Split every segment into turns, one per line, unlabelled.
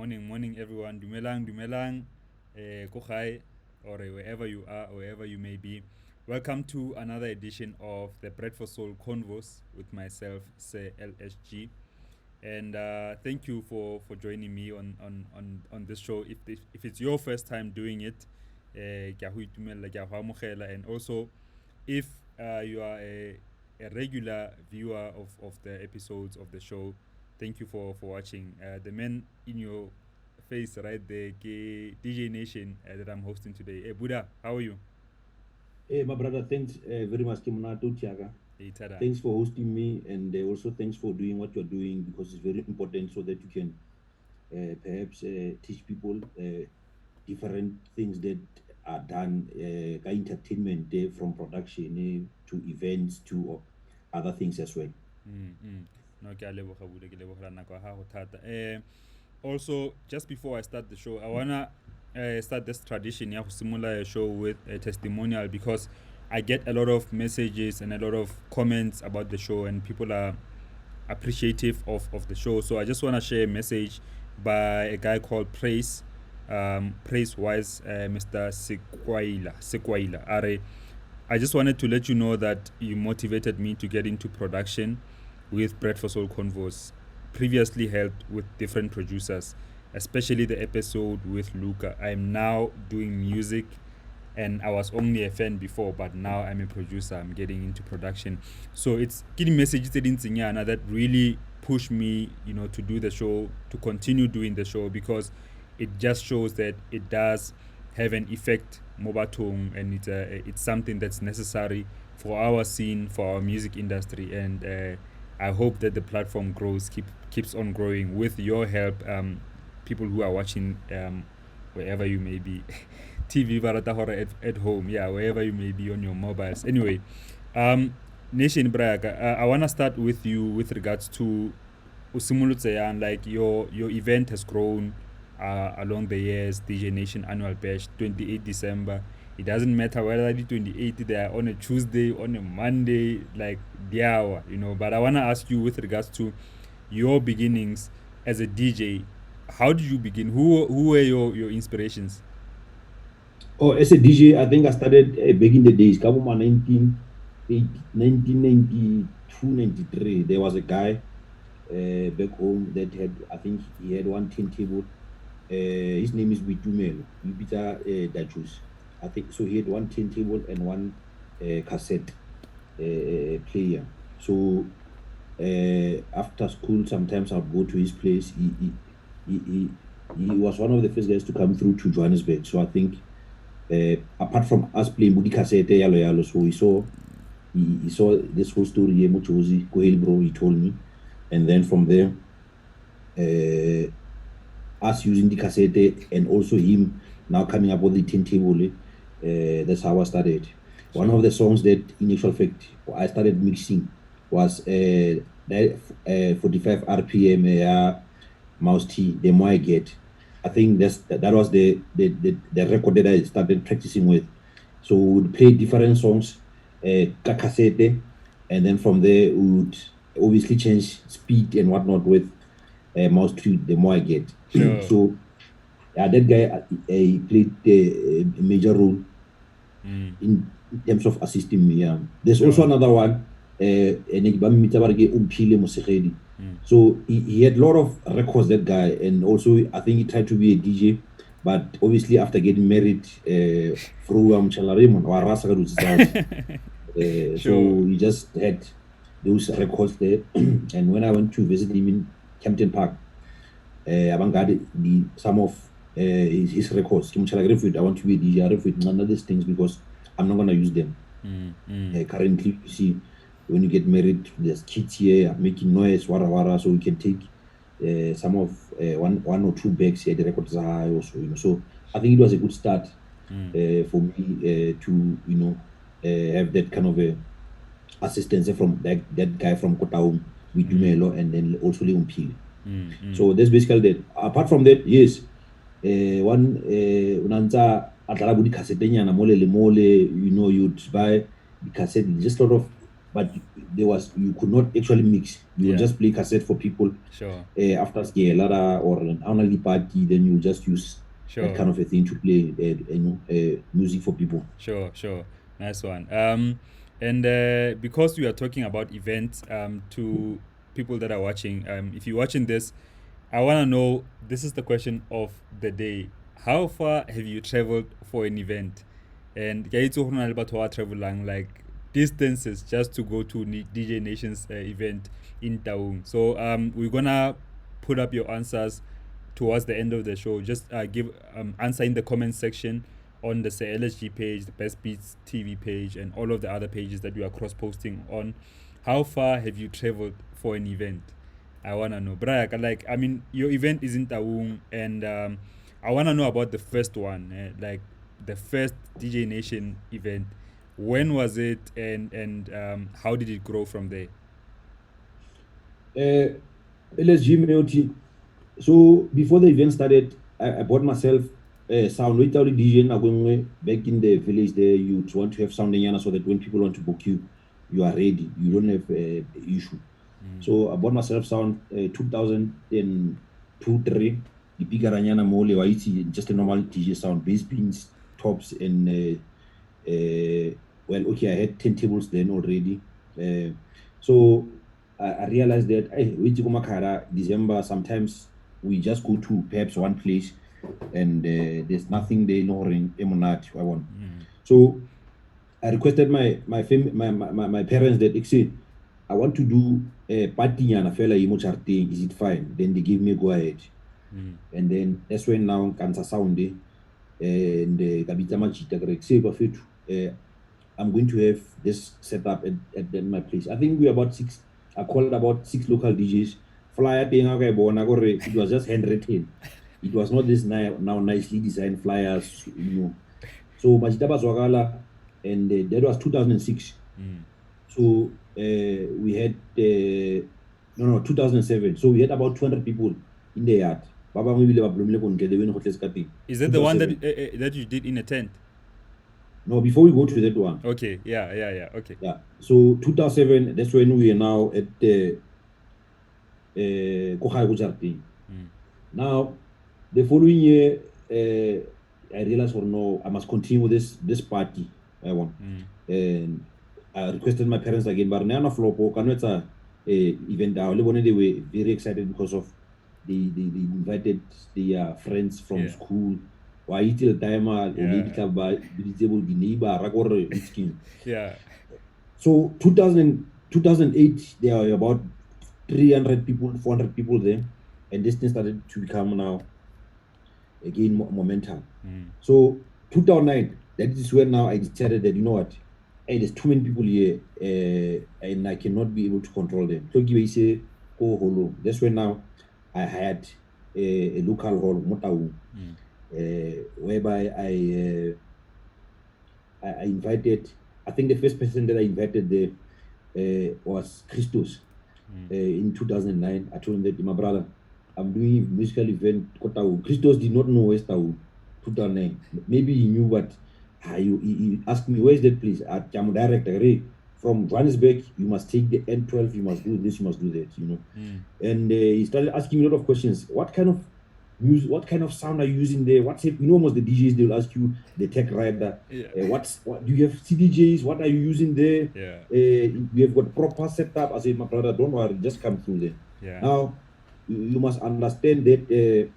Morning, everyone. Dumelang, Kochai, or wherever you are, or wherever you may be. Welcome to another edition of the Bread for Soul Convos with myself, Sir LSG. And thank you for joining me on this show. If it's your first time doing it, and also if you are a regular viewer of the episodes of the show, thank you for watching. The man in your face right there, DJ Nation, that I'm hosting today. Hey, Buddha, how are you?
Hey, my brother, thanks very much, Kimnato Tiaga.
Hey, Tada.
Thanks for hosting me, and also thanks for doing what you're doing because it's very important so that you can perhaps teach people different things that are done, entertainment from production to events to other things as well.
No, ke a leboga Buddha, ke lebogela nako ya gago thata. Also, just before I start the show, I wanna start this tradition ya go simolola a show with a testimonial because I get a lot of messages and a lot of comments about the show, and people are appreciative of the show. So I just want to share a message by a guy called Praise Wise, Mr. Sekwaila. Are, I just wanted to let you know that you motivated me to get into production with Bread for Soul Convos. Previously helped with different producers, especially the episode with Luca. I'm now doing music, and I was only a fan before, but now I'm a producer. I'm getting into production. So it's getting messages that really push me, to do the show, to continue doing the show, because it just shows that it does have an effect, Mobatong, and it's something that's necessary for our scene, for our music industry, and I hope that the platform grows, keeps on growing with your help, people who are watching, wherever you may be. TV barata at home, yeah, wherever you may be on your mobiles. Anyway, Nation Braga, I wanna start with you with regards to Usimulutse, like your event has grown along the years. DJ Nation Annual Bash, 28 December. It doesn't matter whether the 28th they are on a Tuesday, on a Monday, like the hour, But I wanna ask you with regards to your beginnings as a DJ. How did you begin? Who were your inspirations?
Oh, as a DJ, I think I started back in the days, Kabuma 1992, 93. There was a guy back home that had, I think he had one turntable. His name is Witumelo, Lupita Dachus. I think so. He had one turntable and one cassette player. So after school, sometimes I'd go to his place. He was one of the first guys to come through to Johannesburg. So I think apart from us playing Budi cassette, yalo, so he saw this whole story. Mochozi, go ahead, bro. He told me, and then from there, us using the cassette and also him now coming up with the turntable. That's how I started. One of the songs that, in actual fact, I started mixing was 45 RPM Mouse T, The More I Get. I think that was the record that I started practicing with. So we would play different songs, cassette, and then from there we would obviously change speed and whatnot with Mouse T, The More I Get.
Sure.
So that guy he played a major role in terms of assisting me. There's also another one. So he had a lot of records, that guy, and also I think he tried to be a DJ, but obviously after getting married, through so he just had those records there. And when I went to visit him in Campton Park, I some of his records. I want to be a DJ. I refute none of these things because I'm not gonna use them. Currently, you see, when you get married, there's kids here making noise, wara, so we can take some of one or two bags here. The records are high also, So I think it was a good start for me to have that kind of a assistance from that guy from Kotaum with Dumelo, and then also Leon Pili. So that's basically that. Apart from that, yes, one unanza atlara budi cassette nyana mole le mole, you'd buy the cassette, just a lot of but you could not actually mix. You will just play cassette for people.
Sure.
After Lara or an annual party, then you just use that kind of a thing to play music for people.
Sure. Nice one. And because we are talking about events, to people that are watching, if you're watching this, I want to know, this is the question of the day. How far have you traveled for an event? And can you talk about travel like distances just to go to DJ Nation's event in Taung? So we're gonna put up your answers towards the end of the show. Just give answer in the comment section on the Sir LSG page, the Best Beats TV page, and all of the other pages that we are cross posting on. How far have you traveled for an event? I wanna know. But I mean, your event is in Taung, and I wanna know about the first one, like the first DJ Nation event. When was it, and how did it grow from there?
LSG Meuti. So before the event started, I bought myself sound without DJ back in the village there. You want to have sound so that when people want to book you, you are ready. You don't have issue. So I bought myself sound 2002, 3. The bigger Ranyana Mole, just a normal DJ sound, bass pins, tops, and well, okay, I had 10 tables then already. So I realized that December, sometimes we just go to perhaps one place and there's nothing there, no ring, I want. So I requested my parents that I want to do a party and a fella thing. Is it fine? Then they give me a go ahead. And then that's when now cancer sound and I'm going to have this set up at my place. I think we about 6. I called about 6 local DJs. Flyer thing, it was just handwritten. It was not this now nicely designed flyers, So Majitaba Zwagala, and that was 2006. So we had 2007. So we had about 200 people in the yard.
Is that the one that you did in a tent?
No, before we go to that one.
Okay, yeah, okay.
Yeah, so 2007, that's when we are now at the Kohai Now, the following year, I realized, I must continue this party. I want. And I requested my parents again, but now Flopo, event, they were very excited because of they invited their friends from school. Why till time
yeah.
So 2008, there are about 300 people, 400 people there, and this thing started to become now again momentum. So 2009, that is where now I decided that, you know what, hey, there's too many people here, and I cannot be able to control them. So that's when now I had a local hall, Motau, whereby I invited, I think the first person that I invited there was Christos. In 2009, I told him that, my brother, I'm doing a musical event. Christos did not know West Tau, 2009. Maybe he knew, but he asked me, where is that place? I'm director. From Johannesburg, you must take the N12, you must do this, you must do that, And he started asking me a lot of questions. What kind of music, what kind of sound are you using there? What's it? Most the DJs, they'll ask you, the tech rider, what do you have CDJs? What are you using there? We have got proper setup. I said, my brother, don't worry, just come through there. Now, you must understand that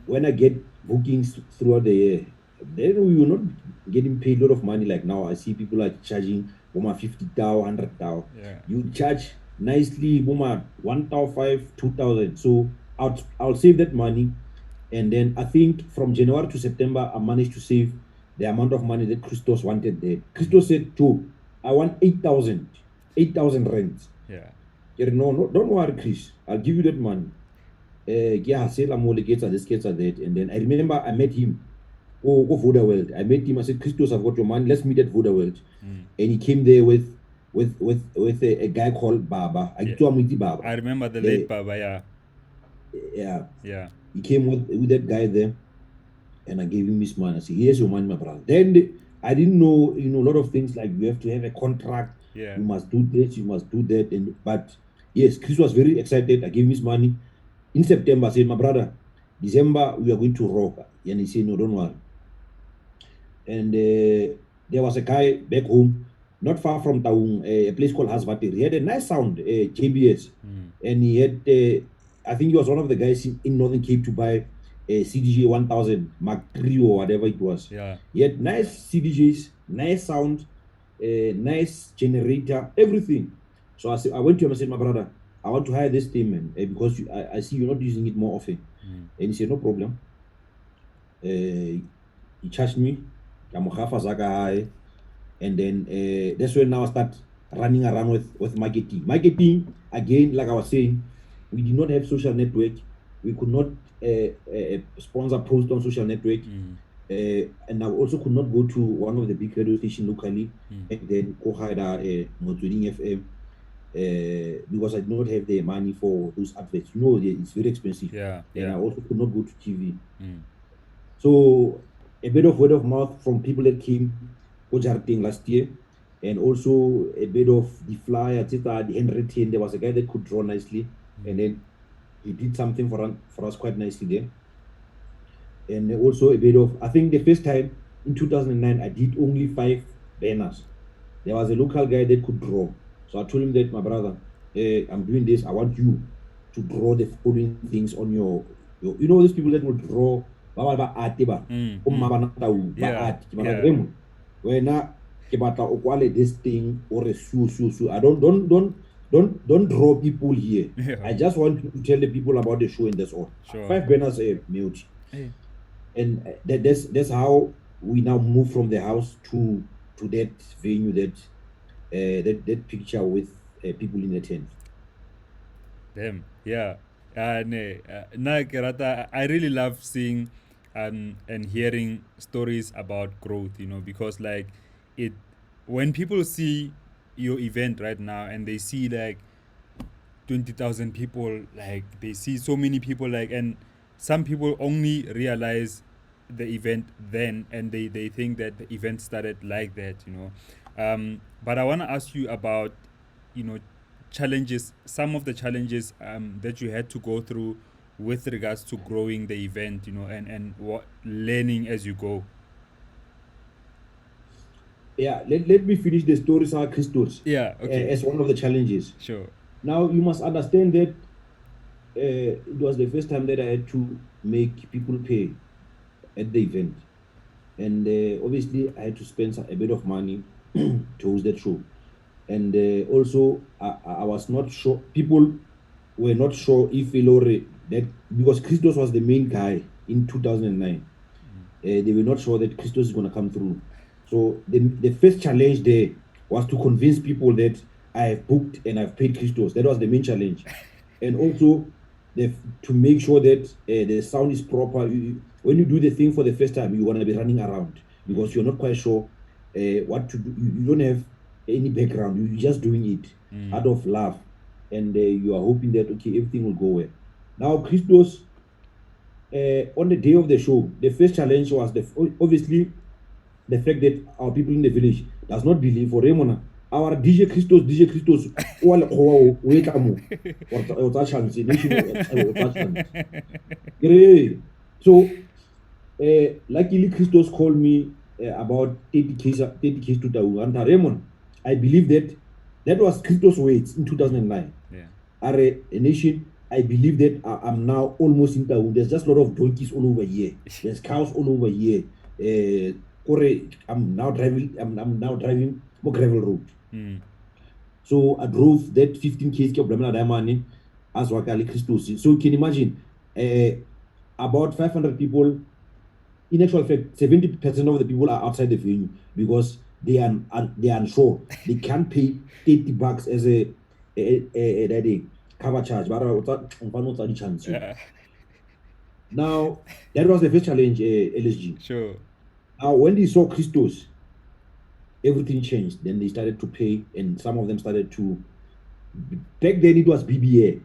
when I get bookings throughout the year, then we will not getting paid a lot of money like now. I see people are charging 50,000, 100,000. You charge nicely, 1,500, 2,000. So I'll save that money, and then I think from January to September I managed to save the amount of money that Christos wanted there. Christos said, Joe, I want 8,000 rand. No, don't worry, Chris, I'll give you that money. And then I remember I met him. Go Voda World. I met him. I said, Christos, I've got your money. Let's meet at Voda World. And he came there with a guy called Baba. Baba.
I remember the late Baba.
Yeah. He came with that guy there, and I gave him his money. I said, here's your money, my brother. Then I didn't know, a lot of things like you have to have a contract You must do this, you must do that. But yes, Chris was very excited. I gave him his money. In September, I said, my brother, December, we are going to rock. And he said, no, don't worry. And there was a guy back home, not far from Taung, a place called Hasvati. He had a nice sound, JBS. And he had, I think he was one of the guys in Northern Cape to buy a CDJ 1000 Mark III or whatever it was. He had nice CDJs, nice sound, nice generator, everything. So I went to him and said, my brother, I want to hire this thing, man, because I see you're not using it more often. And he said, no problem. He charged me, and then that's when now I start running around with marketing. Marketing, again, like I was saying, we did not have social network. We could not sponsor post on social network. And I also could not go to one of the big radio stations locally and then go hire Motoring FM because I did not have the money for those adverts. You know, it's very expensive. And I also could not go to TV. So a bit of word of mouth from people that came Ojarting last year, and also a bit of the flyer, etc., the handwritten. There was a guy that could draw nicely, and then he did something for us quite nicely there. And also a bit of, I think the first time in 2009, I did only 5 banners. There was a local guy that could draw. So I told him that, my brother, I'm doing this. I want you to draw the following things on your you know, those people that will draw art, when this thing or a so I don't draw people here. I just want to tell the people about the show, and that's all. 5 banners mute. And that's how we now move from the house to that venue, that picture with people in the tent.
Damn, yeah. I really love seeing and hearing stories about growth, you know, because like when people see your event right now and they see like 20,000 people, like they see so many people, like, and some people only realize the event then and they think that the event started like that, you know. But I want to ask you about, you know, challenges, some of the challenges that you had to go through with regards to growing the event, you know, and what learning as you go.
Yeah, let me finish the stories of Christos.
Yeah, okay.
As one of the challenges.
Sure.
Now you must understand that it was the first time that I had to make people pay at the event, and obviously I had to spend a bit of money to host that show. And also I was not sure, people were not sure if Ilore, that because Christos was the main guy in 2009, they were not sure that Christos is going to come through. So the first challenge there was to convince people that I have booked and I've paid Christos. That was the main challenge. And also to make sure that the sound is proper. When you do the thing for the first time, you want to be running around because you're not quite sure what to do. You don't have any background. You're just doing it out of love, and you are hoping that okay, everything will go well. Now, Christos, on the day of the show, the first challenge was obviously the fact that our people in the village does not believe for Remona. Our DJ Christos, so luckily Christos called me about 30 case to Tauranta Raymond. I believe that was Christos' words in 2009. Are a nation, I believe that I'm now almost in Taun. There's just a lot of donkeys all over here. There's cows all over here. I'm now driving more gravel road. So I drove that 15 km of Blamina Diamond as Wakali Christos. So you can imagine about 500 people. In actual fact, 70% of the people are outside the venue because they are unsure. They can't pay $30 as a cover charge. Now that was the first challenge, LSG.
Sure.
Now when they saw Christos, everything changed. Then they started to pay, and some of them started to. Back then it was BBA.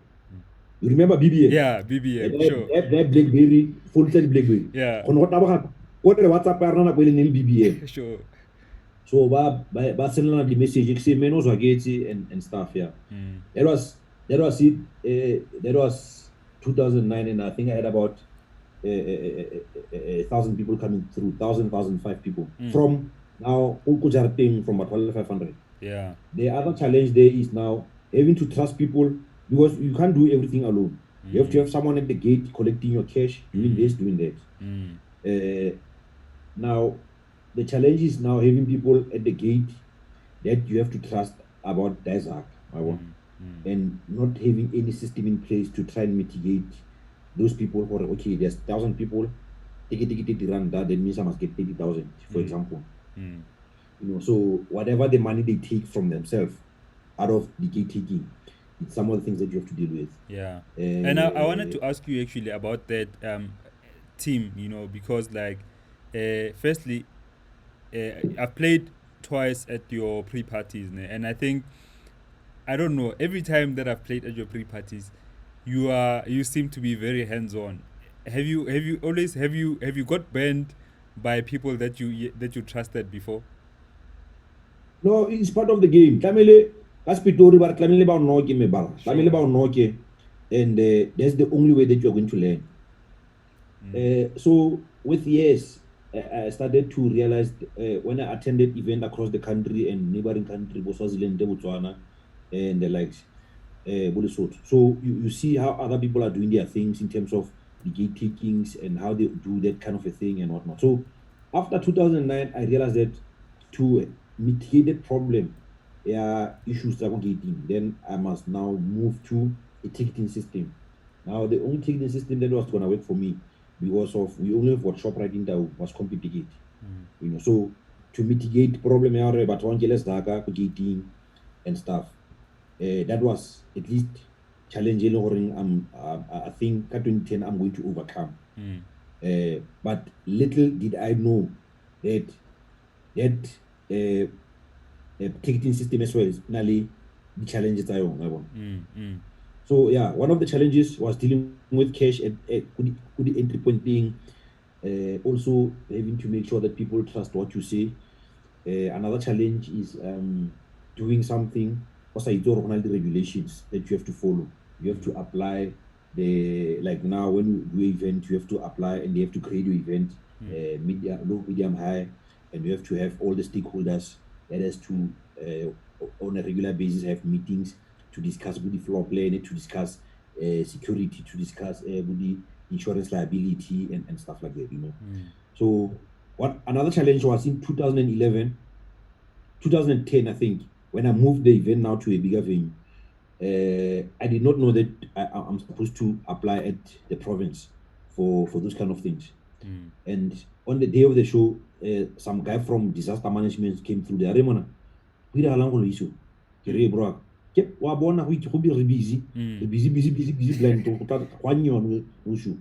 You remember BBA?
Yeah, BBA. Sure.
That BlackBerry, full-time BlackBerry.
Yeah.
What the WhatsApp BBA?
Sure.
So ba send the message say men was and stuff, yeah. That was it. That was 2009, and I think I had about 1,000 people coming through, 1,005 people from now Ukujarting from 12,500.
Yeah.
The other challenge there is now having to trust people because you can't do everything alone. You have to have someone at the gate collecting your cash, doing this, doing that. Now, the challenge is now having people at the gate that you have to trust about Dazak, and not having any system in place to try and mitigate those people who are, okay, there's 1,000 people, take it, run that means I must get 30,000, for example. So whatever the money they take from themselves out of the gate taking, it's some of the things that you have to deal with.
Yeah. And I wanted to ask you actually about that team, because like, firstly, I've played twice at your pre-parties, and I think, I don't know, every time that I've played at your pre-parties, you seem to be very hands-on. Have you got banned by people that you trusted before?
No, it's part of the game. Tlamele, that's Pitori, but Tlamele ba noke me bala. Tlamele ba noke, and that's the only way that you're going to learn. So with years, I started to realize when I attended event across the country and neighboring country, Swaziland, Botswana, and the likes, so you see how other people are doing their things in terms of the gate takings and how they do that kind of a thing and whatnot. So after 2009, I realized that to mitigate the problem, issues that gating, then I must now move to a ticketing system. Now the only ticketing system that was going to work for me, because of we only have what shop writing that was complicated. So to mitigate problem but one gating and stuff, that was at least challenging or I think 2010 I'm going to overcome. But little did I know that ticketing system as well is finally the challenges I want. So yeah, one of the challenges was dealing with cash at the entry point being also having to make sure that people trust what you say. Another challenge is doing something. Also, it's all the regulations that you have to follow. You have to apply like now when you do event, you have to apply and they have to create your event, low, medium, high, and you have to have all the stakeholders that has to on a regular basis have meetings to discuss with the floor plan, to discuss security, to discuss with the insurance liability and stuff like that. So what another challenge was in 2011, 2010, I think, when I moved the event now to a bigger venue. I did not know that I'm supposed to apply at the province for those kind of things. And on the day of the show, some guy from disaster management came through there. Bro, wa bona go be re busy, busy blind to no show.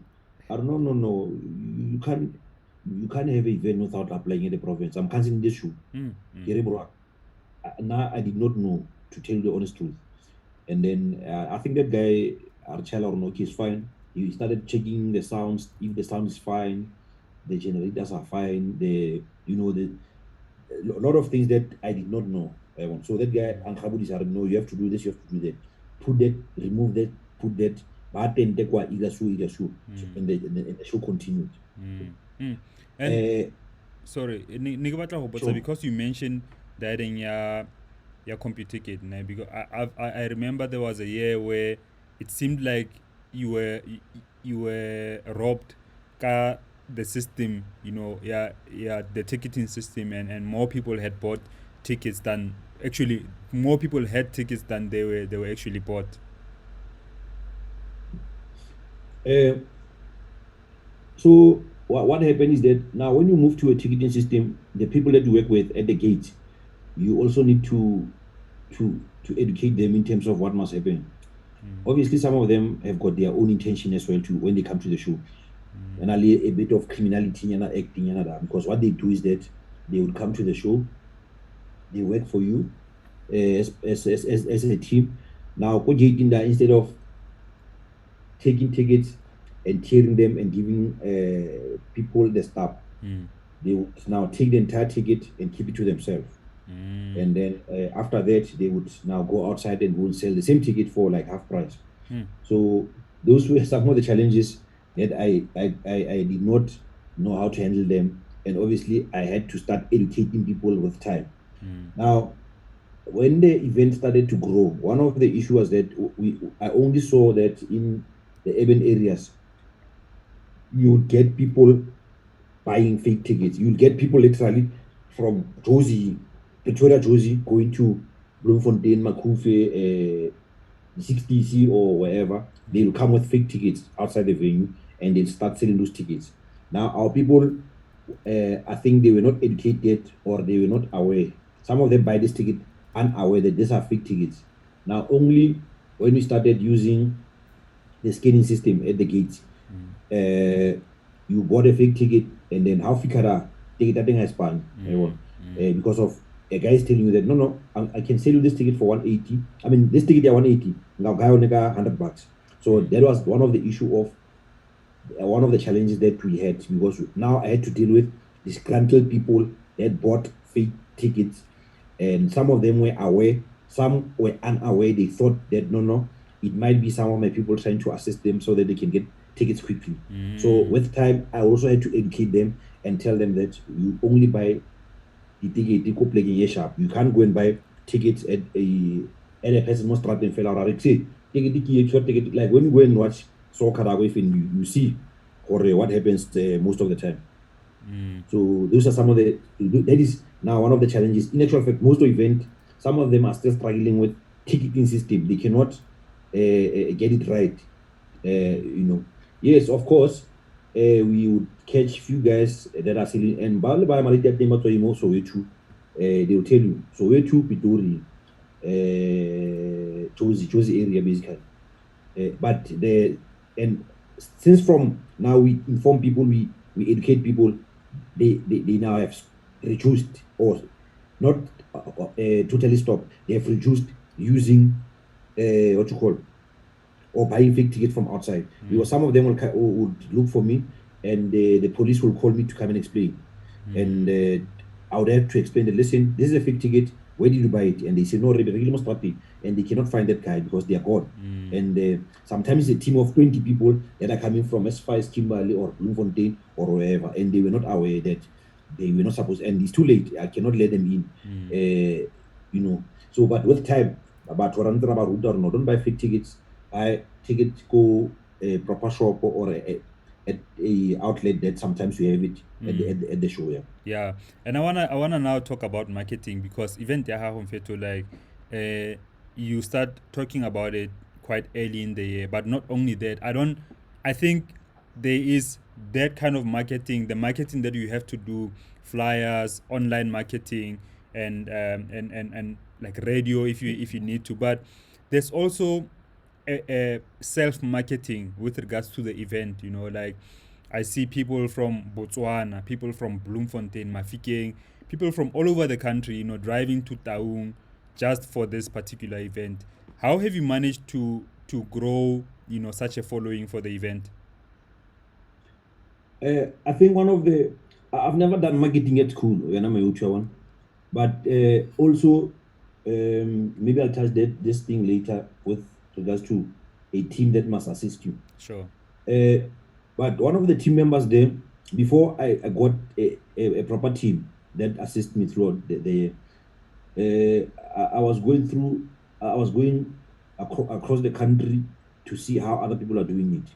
I don't know, no, you can't have an event without applying at the province. I'm canceling this show. Bro, now I did not know, to tell you the honest truth. And then I think that guy Archela or Noki is fine. He started checking the sounds. If the sound is fine, the generators are fine. A lot of things that I did not know. So that guy Ankhabudi said, no, you have to do this, you have to do that. Put that, remove that, put that. But then take what either show. And the show continued.
And sorry, because you mentioned that in your computer ticket, because I remember there was a year where it seemed like you were robbed the system, the ticketing system, and more people had bought tickets than actually more people had tickets than they were actually bought.
So what happened is that now when you move to a ticketing system, the people that you work with at the gate, you also need to educate them in terms of what must happen. Obviously, some of them have got their own intention as well too when they come to the show. And a bit of criminality and acting and that, because what they do is that they would come to the show, they work for you as a team. Now, instead of taking tickets and tearing them and giving people the stuff, they would now take the entire ticket and keep it to themselves. And then after that, they would now go outside and go and sell the same ticket for like half price. So those were some of the challenges that I did not know how to handle them. And obviously, I had to start educating people with time. Now, when the event started to grow, one of the issues was that I only saw that in the urban areas, you would get people buying fake tickets. You'll get people literally from Josie, Pretoria, Josie, going to Bloemfontein, Makufe, 60C or wherever. They'll come with fake tickets outside the venue and they'll start selling those tickets. Now, our people, I think they were not educated or they were not aware. Some of them buy this ticket unaware that these are fake tickets. Now, only when we started using the scanning system at the gates, you bought a fake ticket and then how fikara ticket that thing has span because of a guy is telling you that no, I can sell you this ticket for 180. I mean this ticket at 180. Now guy only got $100. So that was one of the issue of one of the challenges that we had, because now I had to deal with disgruntled people that bought fake tickets, and some of them were aware, some were unaware. They thought that no, it might be some of my people trying to assist them so that they can get tickets quickly. So with time, I also had to educate them and tell them that you only buy the ticket you can't go and buy tickets at a person most start and fell out ticket like when you go and watch soccer you see or what happens most of the time. So those are some of the that is now one of the challenges. In actual fact, most of event, some of them are still struggling with ticketing system. They cannot get it right. Yes, of course, we would catch few guys that are selling, and by Malita Demato so way too. They will tell you so way too Pitori, Josie area basically. But the and since from now we inform people, we educate people, they now have reduced or not totally stopped. They have reduced using what you call or buying fake ticket from outside, because some of them would look for me and the police will call me to come and explain, and I would have to explain that, listen, this is a fake ticket, where did you buy it? And they say no, really must be, and they cannot find that guy because they are gone. And sometimes a team of 20 people that are coming from as far as Kimberley or Bloemfontein or wherever, and they were not aware that they were not supposed, and it's too late, I cannot let them in. So but with time, about don't buy fake tickets, buy tickets, go a proper shop or at a outlet that sometimes we have it at the show.
Yeah, and I wanna now talk about marketing, because event like you start talking about it quite early in the year. But not only that, I think there is that kind of marketing, the marketing that you have to do, flyers, online marketing, and like radio if you need to. But there's also a self marketing with regards to the event. Like I see people from Botswana, people from Bloemfontein, Mafikeng, people from all over the country, driving to Taung just for this particular event. How have you managed to grow, such a following for the event?
I think I've never done marketing at school when I'm a one, but also maybe I'll touch this thing later with regards to a team that must assist you.
Sure.
But one of the team members there, before I got a proper team that assist me throughout the I was going across the country to see how other people are doing it.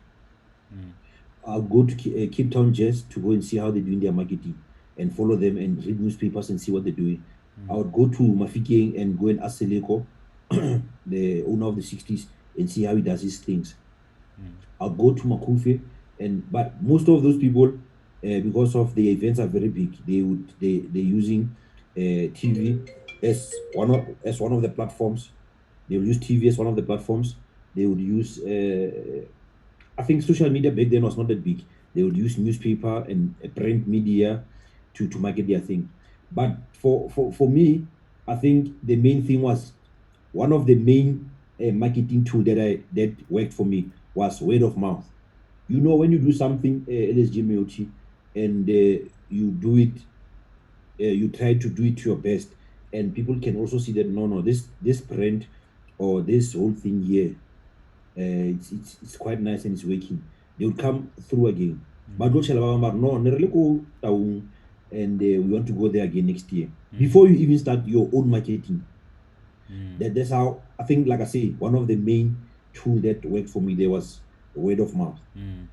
I'll go to Cape Town just to go and see how they're doing their marketing and follow them and read newspapers and see what they're doing. I would go to Mafikeng and go and ask Seleko, the owner of the 60s, and see how he does his things. I'll go to Makufe, but most of those people, because of the events are very big, they're using TV as one of the platforms. They will use TV as one of the platforms. They would use I think social media back then was not that big. They would use newspaper and print media to market their thing. But for me, I think the main thing was one of the main marketing tool that worked for me was word of mouth. When you do something LSG Meoti, and you do it, you try to do it to your best, and people can also see that no, this brand or this whole thing here, it's quite nice and it's working. They would come through again. But no, ne re le ko Taung, and we want to go there again next year. Before you even start your own marketing, that's how I think, like I say, one of the main tool that worked for me there was word of mouth.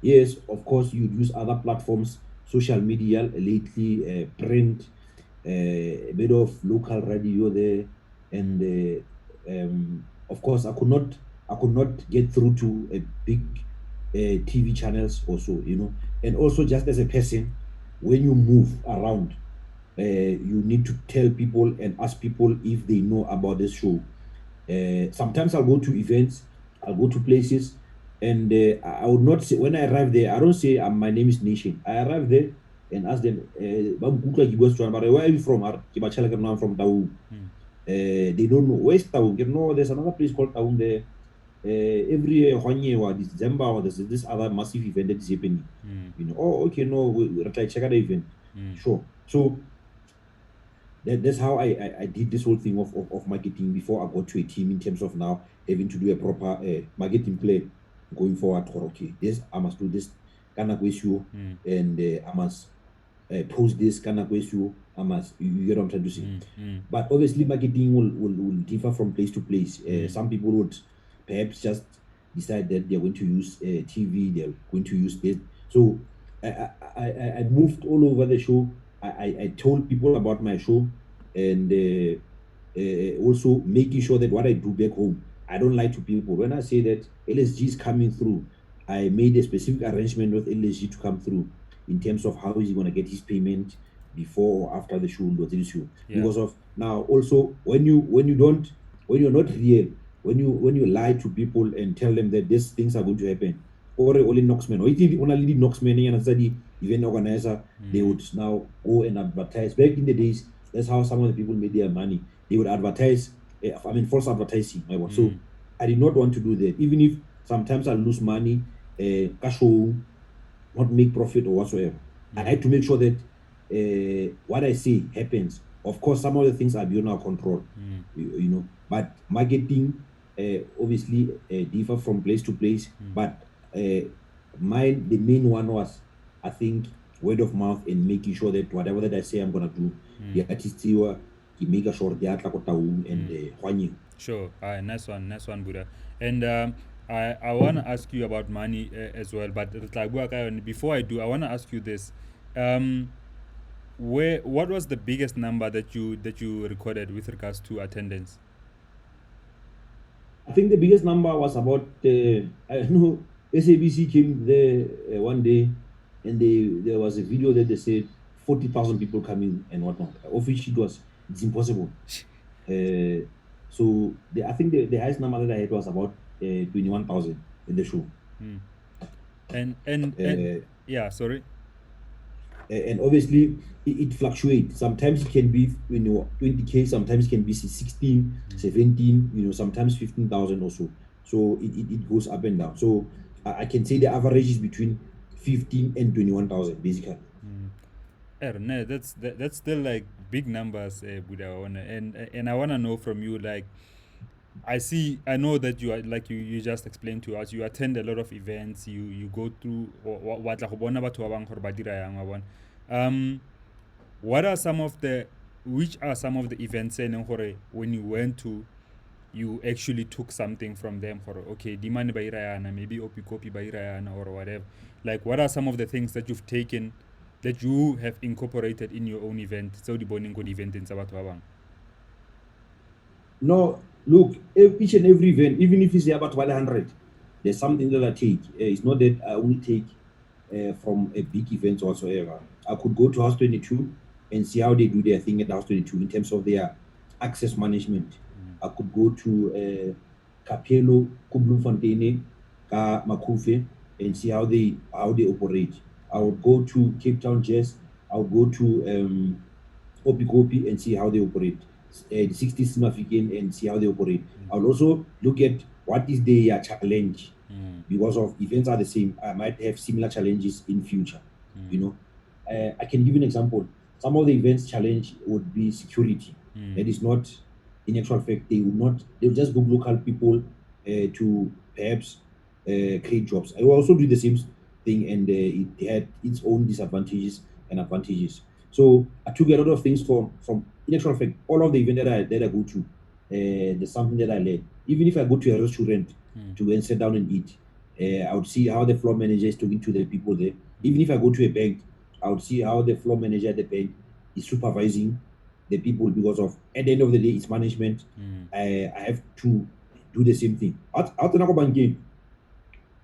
Yes, of course, you'd use other platforms, social media lately, print, a bit of local radio there, and of course, I could not get through to a big TV channels also, and also just as a person, when you move around, you need to tell people and ask people if they know about this show. Sometimes I'll go to events, I'll go to places, and I would not say, when I arrive there, I don't say my name is Nation. I arrive there and ask them, "Ba nkutlwa ke bua Setswana, but where are you from? Ke ba tjela ke re, "No, I'm from Taung." They don't know where's Taung. No, there's another place called Taung there. Every year, December, there's this other massive event that is happening. Oh, okay, no, we'll try check out the event. Sure. So that's how I did this whole thing of marketing before I got to a team, in terms of now having to do a proper marketing plan going forward. Okay, this I must do this kind of issue, and I must post this kind of issue. I must, you get what I'm trying to say. But obviously, marketing will differ from place to place. Some people would perhaps just decide that they're going to use TV, they're going to use this. So I moved all over the show. I told people about my show, and also making sure that what I do back home, I don't lie to people. When I say that LSG is coming through, I made a specific arrangement with LSG to come through in terms of how is he going to get his payment before or after the show. Because of now, also when you're not real, when you lie to people and tell them that these things are going to happen, or only Knoxman, or if only Knoxman and the event organizer, they would now go and advertise. Back in the days, that's how some of the people made their money. They would advertise, false advertising. So I did not want to do that, even if sometimes I lose money, cash flow, not make profit or whatsoever. I had to make sure that what I say happens. Of course, some of the things are beyond our control, but marketing obviously differ from place to place. But the main one was, I think, word of mouth, and making sure that whatever that I say I'm gonna do, the artists you make sure they are and
Sure. Nice one, Buddha. And I want to ask you about money as well, but before I do, I want to ask you this: what was the biggest number that you recorded with regards to attendance?
I think the biggest number was about I know SABC came there one day, and there was a video that they said 40,000 people coming and whatnot. Officially, it's impossible. So I think the highest number that I had was about 21,000 in the show.
And yeah, sorry.
And obviously it fluctuates. Sometimes it can be 20K, sometimes it can be 16, 17, sometimes 15,000 or so. So it goes up and down. So I can say the average is between 15 and 21,000 basically.
No, that's still like big numbers, Buddha. And I wanna know from you, like, I know that you are, like you just explained to us, you attend a lot of events, you go through which are some of the events when you went to, you actually took something from them, okay, demand by Rayana, maybe Opi Kopi by Rayana or whatever. Like, what are some of the things that you've taken, that you have incorporated in your own event? So the Boningo event in Sabatwabang.
No, look, each and every event, even if it's about 100, there's something that I take. It's not that I only take from a big event whatsoever. I could go to House 22 and see how they do their thing at House 22 in terms of their access management. I could go to Capello, Kubloemfontein, Ka Makufe, and see how they operate. I would go to Cape Town Jazz. I would go to Opikopi and see how they operate. The 60s African and see how they operate. I'll also look at what is their challenge, because of events are the same. I might have similar challenges in future, I can give you an example. Some of the events challenge would be security. That is not, in actual fact, they will just book local people to perhaps create jobs. I will also do the same thing, and it had its own disadvantages and advantages. So I took a lot of things from in actual fact, all of the event that I go to, there's something that I learn. Even if I go to a restaurant to go and sit down and eat, I would see how the floor manager is talking to the people there. Even if I go to a bank, I would see how the floor manager at the bank is supervising the people, because of, at the end of the day, it's management. I have to do the same thing. Out na ko bankeng,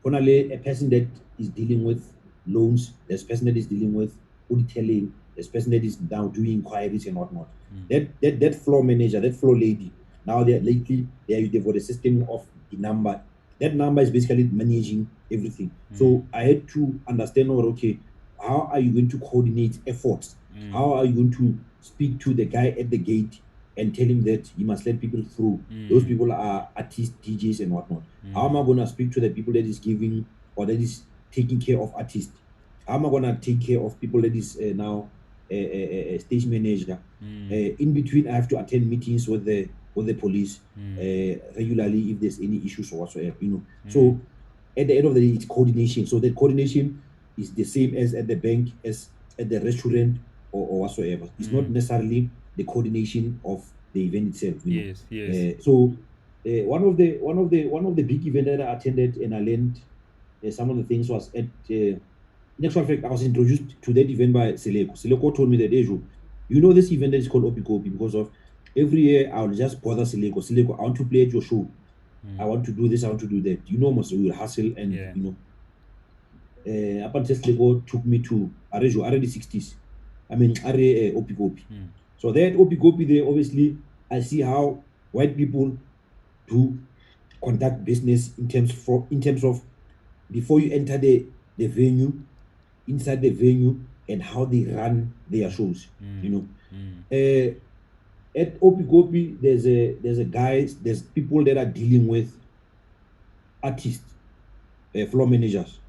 ho na le a person that is dealing with loans, there's a person that is dealing with audit, there's a person that is now doing inquiries and whatnot. That floor manager, that floor lady, now they've got a system of the number. That number is basically managing everything. So I had to understand, okay, how are you going to coordinate efforts? How are you going to speak to the guy at the gate and tell him that he must let people through? Those people are artists, DJs, and whatnot. How am I going to speak to the people that is giving, or that is taking care of artists? How am I going to take care of people that is now a stage manager? In between, I have to attend meetings with the police regularly if there's any issues or whatsoever. So at the end of the day, it's coordination. So that coordination is the same as at the bank, as at the restaurant, or whatsoever. It's not necessarily the coordination of the event itself.
Yes.
So one of the big event that I attended and I learned some of the things was at. In actual fact, I was introduced to that event by Seleko. Seleko told me that, Dejo, you know this event that is called Opikopi, because of every year I'll just bother Seleko. Seleko, I want to play at your show. I want to do this, I want to do that. Most we will hustle, and up until Seleko took me to Arejo, Are the 60s. I mean, Are Opikopi. So that Opikopi there, obviously, I see how white people do conduct business in terms of before you enter the venue, inside the venue, and how they run their shows. At Opikopi, there's people that are dealing with artists, floor managers,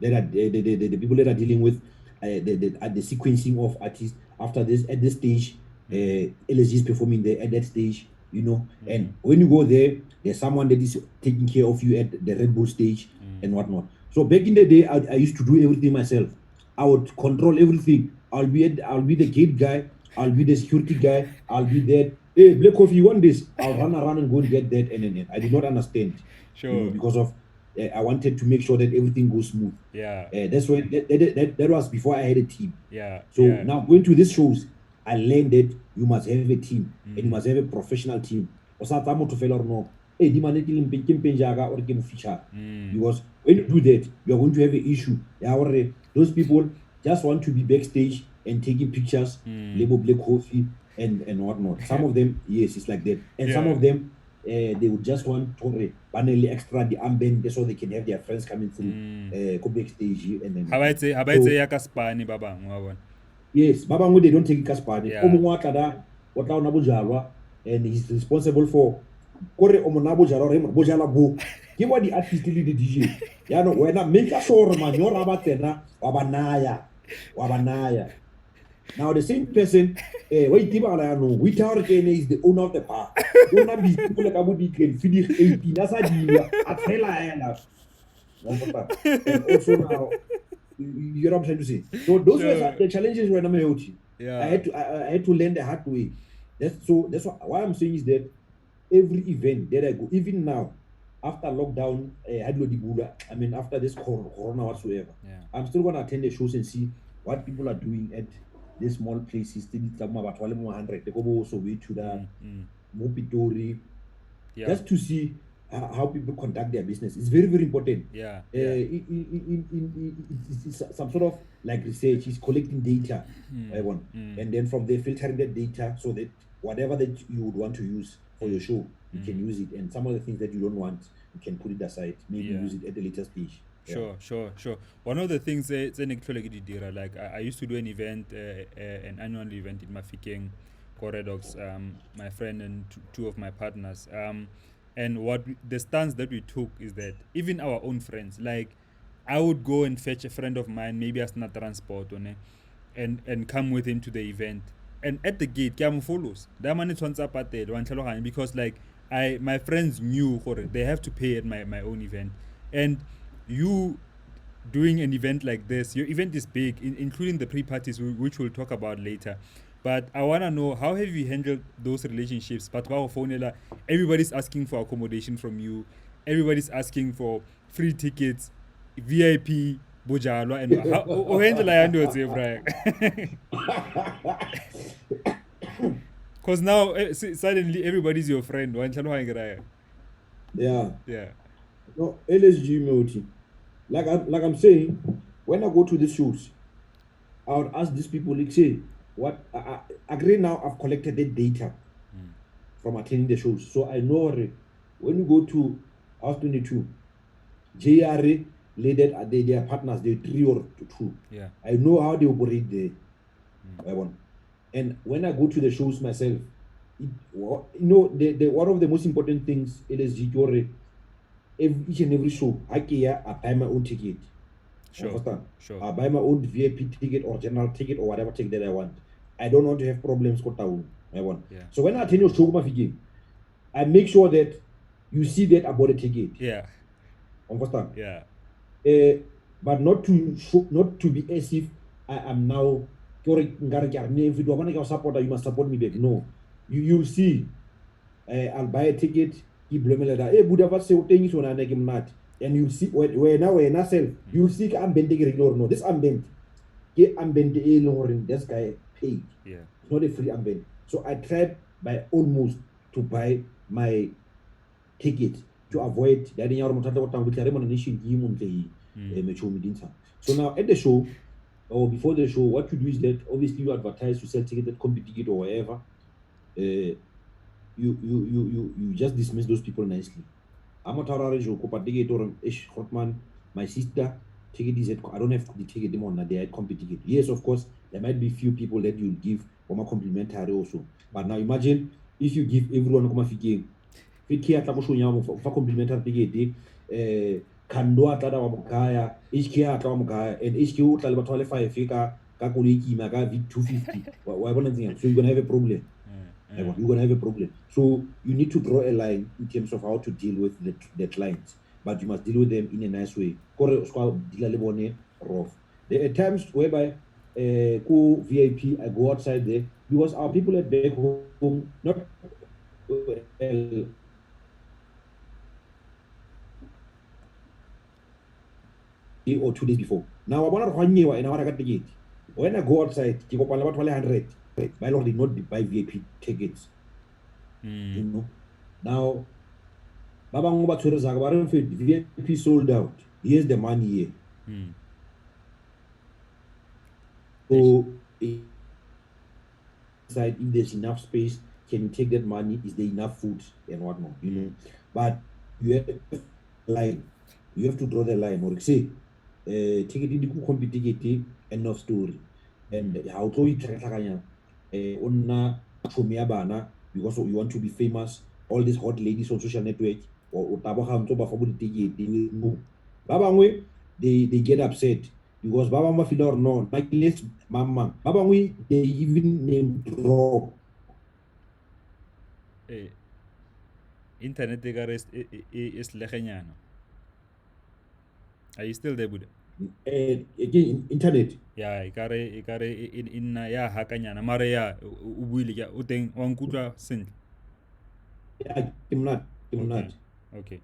that are the people that are dealing with the sequencing of artists. After this, at this stage, LSG is performing there at that stage, and when you go there, there's someone that is taking care of you at the Red Bull stage and whatnot. So back in the day, I used to do everything myself. I would control everything. I'll be the gate guy, I'll be the security guy, I'll be there. Hey, Black Coffee, you want this? I'll run around and go and get that, and I did not understand,
Sure.
because of I wanted to make sure that everything goes smooth. That's why that was before I had a team. So now going to these shows, I learned that you must have a team, and you must have a professional team. O sa tsaya motho fela or no, hey, di mane ke mpeng jaaka or ke mo feature. Because when you do that, you are going to have an issue. Those people just want to be backstage and taking pictures, label Black Coffee and whatnot. Some of them, yes, it's like that, and some of them, they would just want to panel extra the armband so they can have their friends coming through, go backstage, and then.
How about say ya ka Spani ba bang wa bona?
Yes, ba bangwe they don't take it ka Spani. O mongwe wa tla da o tla ona bojalwa, and he's responsible for kore o mona bojalwa re mo bojala bo. Ke wa di artist le di DJ. Ya no wena make sure manyora ba tsena wa banaya. Now the same person, wait, we tell is the owner of the bar. Don't be people like Abu Bakr, finish 18, that's a deal. I tell her, and also now, you know what I'm trying to say. So those were the challenges when I'm out. I had to learn the hard way. That's why I'm saying is that every event that I go, even now, after lockdown, after this corona whatsoever, I'm still gonna attend the shows and see what people are doing at these small places. About 100, they go also way to the Mopitori, just to see how people conduct their business. It's very, very important. It's some sort of like research. It's collecting data, and then from there filtering that data so that whatever that you would want to use for your show, you can use it, and some of the things that you don't want, you can put it aside. Maybe use it at a later stage.
Sure. One of the things like I used to do an event, an annual event in Mafikeng Corridors, my friend and two of my partners. And the stance that we took is that even our own friends, like I would go and fetch a friend of mine, maybe as not transport on and come with him to the event. And at the gate, ke follows. That man is once up at the because like my friends knew they have to pay at my own event. And you doing an event like this, your event is big, including the pre-parties, which we'll talk about later. But I want to know, how have you handled those relationships? But everybody's asking for accommodation from you. Everybody's asking for free tickets, VIP, Bojalwa, and how o handle I handle it, Brian? Because now suddenly everybody's your friend.
Yeah.
Yeah.
No, LSG multi. Like I'm saying, when I go to the shows, I would ask these people, like, say, what I agree now I've collected the data from attending the shows. So I know when you go to House 22, JRA led their partners, they 3 or 2.
Yeah.
I know how they operate there. And when I go to the shows myself, the one of the most important things LSG each and every show, I buy my own ticket.
Sure.
Understand?
Sure.
I buy my own VIP ticket or general ticket or whatever ticket that I want. I don't want to have problems with town. I want.
Yeah.
So when I attend your show, I make sure that you see that about the ticket.
Yeah.
Understand?
Yeah.
But not to be as if I am now if you want to support, you must support me back. No. You'll see. I'll buy a ticket, and you'll see when I sell, you'll see I'm bending or no. This armband, this guy paid.
Yeah.
It's not a free armband. So I tried by almost to buy my ticket to avoid that. So now at the show or before the show, what you do is that obviously you advertise, you sell ticket, that combi ticket or whatever. You just dismiss those people nicely. I'm not my sister ticket is I don't have the ticket them on they combi ticket. Yes, of course, there might be few people that you'll give from a complimentary also. But now imagine if you give everyone come figure. For complimentary ticket, kando atla wa mokaya, HK atla wa mokaya, and HK utla le batho le 5 ka koloi kima ka V250. Wa bona ntse so you're going to have a problem. You're going to have a problem. So you need to draw a line in terms of how to deal with the clients, but you must deal with them in a nice way. There are times whereby go VIP, I go outside there because our people at back home not or 2 days before. Now I want to ticket. When I go outside, I 100. By law, did not buy VIP tickets. You know. Now, VIP sold out. Here's the money here. So, inside, if there's enough space, can you take that money? Is there enough food and whatnot? You know. But you have to draw the line. Or say, ticket ticket, end of story. And how to because you want to be famous, all these hot ladies on social network or they get upset because Baba feel or no, like less mama. They even name drop.
Internet is legenyana. Are you still there, Buddha?
Again, internet.
Yeah, ikare in ya hakanyana mare ya o buile ya o teng wa nkutla sentle.
I'm not.
Okay.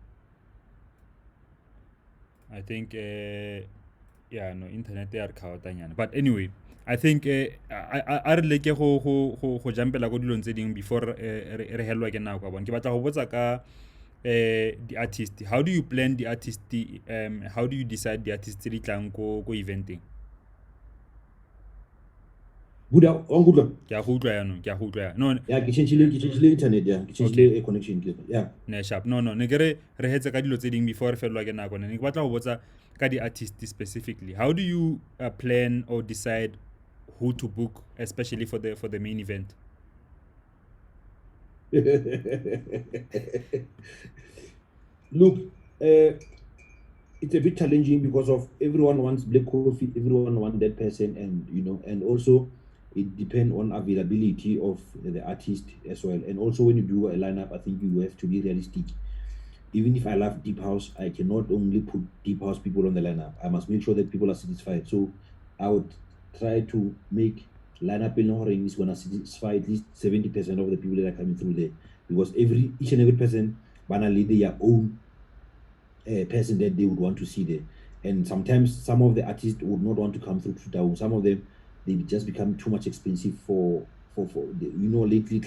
I think yeah, no, internet ya re khaotanyana. But anyway, I think I re leke go jumpela go dilong tse ding before re helwa ke nako bona. Ke batla go botsa ka the artist. How do you plan the artist? How do you decide the artist di tlang go eventing?
Buda on good.
Ke a go utlwa ya no.
Yeah, ke change internet ya. Ke change connection yeah.
Ne sharp. No, ne re hetse ka dilo tse ding before re felwa ke nako. Ne ke batla go botsa ka di artist specifically. How do you plan or decide who to book, especially for the main event?
Look, it's a bit challenging because of everyone wants black coffee, everyone wants that person, and and also it depends on availability of the artist as well. And also when you do a lineup, I think you have to be realistic. Even if I love deep house, I cannot only put deep house people on the lineup. I must make sure that people are satisfied. So I would try to make lineup in Orange is going to satisfy at least 70% of the people that are coming through there, because each and every person banally their own person that they would want to see there. And sometimes some of the artists would not want to come through to town. Some of them they just become too much expensive for the, lately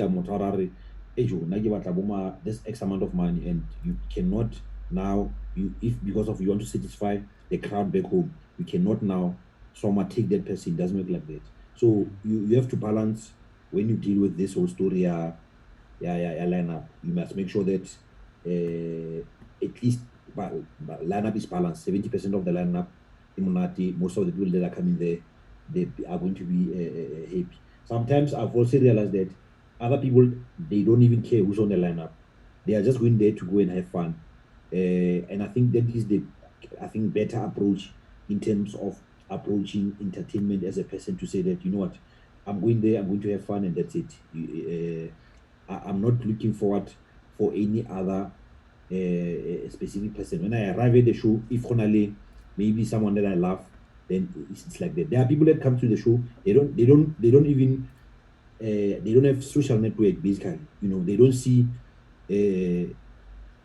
this X amount of money, and you cannot now, you if because of you want to satisfy the crowd back home, you cannot now someone take that person. It doesn't work like that. So you have to balance when you deal with this whole story. Lineup. You must make sure that at least lineup is balanced. 70% of the lineup, most of the people that are coming there, they are going to be happy. Sometimes I've also realized that other people, they don't even care who's on the lineup. They are just going there to go and have fun. And I think that is the better approach in terms of approaching entertainment as a person, to say that, what, I'm going there, I'm going to have fun, and that's it. I'm not looking forward for any other specific person. When I arrive at the show, if only maybe someone that I love, then it's like that. There are people that come to the show, they don't even they don't have social network basically. They don't see the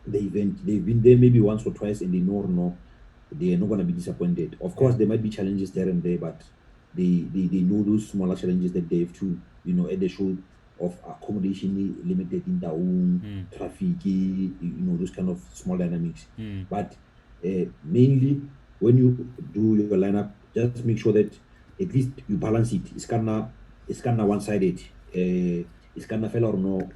event. They've been there maybe once or twice, and they know they are not going to be disappointed. Of course, there might be challenges there and there, but they know those smaller challenges that they have to, at the show, of accommodation limited in their own traffic, those kind of small dynamics. But mainly when you do your lineup, just make sure that at least you balance it. It's kind of one-sided. It's kind of fell or no,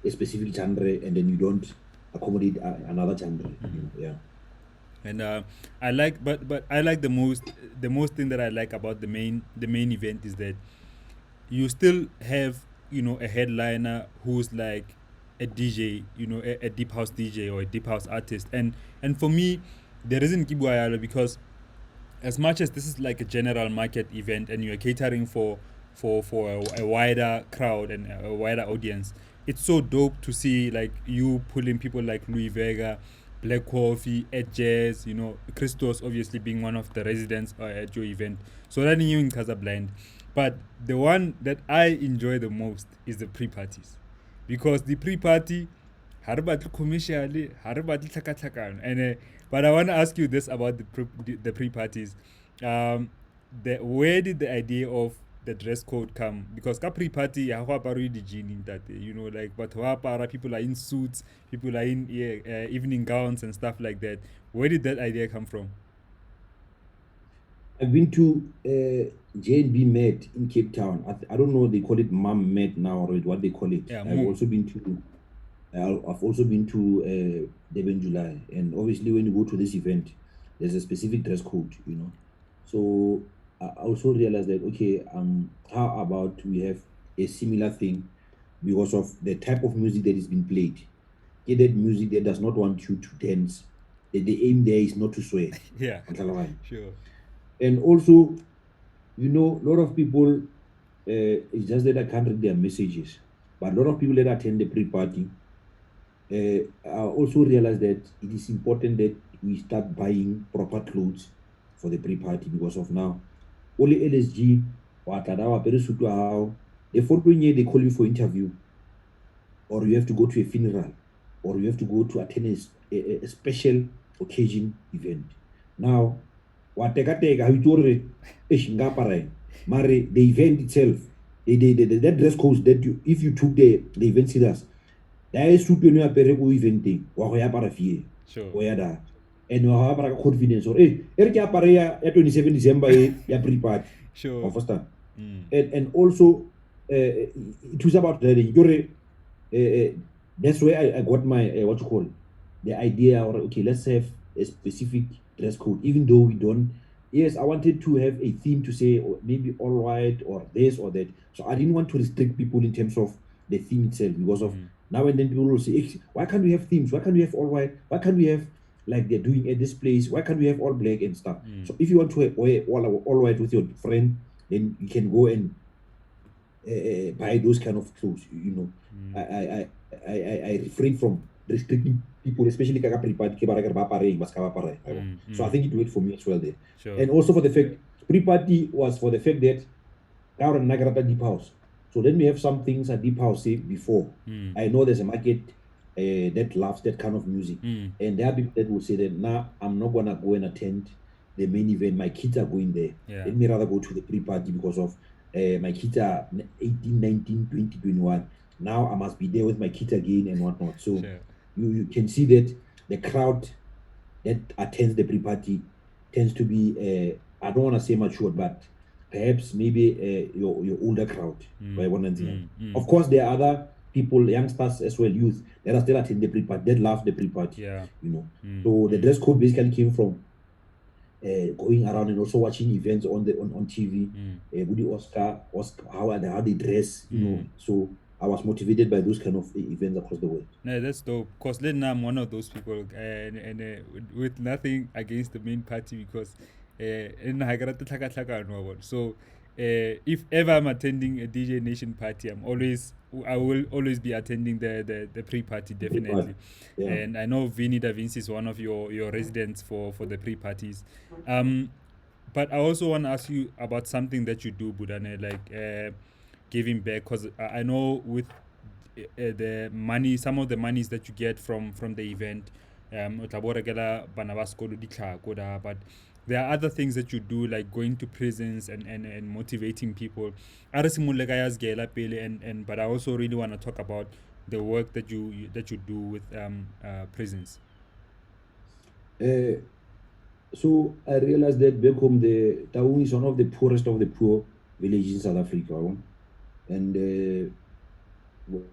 a specific genre, and then you don't accommodate another genre. Yeah.
And I like, but I like the most thing that I like about the main event is that you still have a headliner who's like a DJ, a deep house DJ or a deep house artist, and for me, the reason Kibuayalo, because as much as this is like a general market event and you're catering for a wider crowd and a wider audience, it's so dope to see like you pulling people like Louis Vega, Black Coffee, Ed Jazz, Christos obviously being one of the residents at your event. So running you in Casablanca. But the one that I enjoy the most is the pre-parties. Because the pre-party, commercially, and but I want to ask you this about the pre-parties. Where did the idea of the dress code come? Because ka pre-party, like, but people are in suits, people are in evening gowns and stuff like that. Where did that idea come from?
I've been to J&B Met in Cape Town. I don't know, they call it Mom Met now, or what they call it.
Yeah,
I've also been to Durban July, and obviously when you go to this event, there's a specific dress code. So I also realized that, okay, how about we have a similar thing, because of the type of music that is being played. Get that music that does not want you to dance. The aim there is not to swear.
Yeah, sure.
And also, a lot of people, it's just that I can't read their messages, but a lot of people that attend the pre-party I also realized that it is important that we start buying proper clothes for the pre-party, because of now. Only LSG, the following year they call you for interview, or you have to go to a funeral, or you have to go to attend a special occasion event. Now, the event itself, that dress code that if you took the event serious, there is suit when you apere go eventing wa go ya para fie
Sure.
go ya da, and wa para confidence, or ke apare ya 27 December ya pre-party.
Sure.
Understand? And also it was about the that's where I got my what you call the idea, or okay, let's have a specific dress code, even though we don't. Yes, I wanted to have a theme to say, or maybe all white or this or that. So I didn't want to restrict people in terms of the theme itself, because of now and then people will say, why can't we have themes? Why can't we have all white? Why can't we have like they're doing at this place. Why can't we have all black and stuff? So if you want to wear all white with your friend, then you can go and buy those kind of clothes. You know, I refrain from restricting people, especially kaka pre-party ke ba reka ba apare eng, ba ska ba apara, so I think it worked for me as well there.
Sure.
And also for the fact pre-party was for the fact that deep house. So then we have some things at deep house say before. I know there's a market that loves that kind of music, and there are people that will say that nah, I'm not gonna go and attend the main event. My kids are going there.
Yeah.
Let me rather go to the pre-party because of my kids are 18, 19, 20, 21. Now I must be there with my kids again and whatnot. So
Sure.
you can see that the crowd that attends the pre-party tends to be I don't want to say mature, but perhaps maybe your older crowd. Of course, there are other people, youngsters as well, youth that are still attending the pre-party, that love the pre-party.
Yeah.
You know, so the dress code basically came from going around and also watching events on TV. Woody Oscar, how they dress, you know. So I was motivated by those kind of events across the world.
No, that's dope. Because then I'm one of those people, and with nothing against the main party, because so if ever I'm attending a DJ Nation party, I will always be attending the pre-party, definitely.
Yeah.
And I know Vinny Da Vinci is one of your residents for the pre-parties. But I also want to ask you about something that you do, Budane, like giving back, because I know with the money, some of the monies that you get from the event, but there are other things that you do, like going to prisons and motivating people. But I also really want to talk about the work that you do with prisons.
So I realized that back home, the Taung is one of the poorest of the poor villages in South Africa, and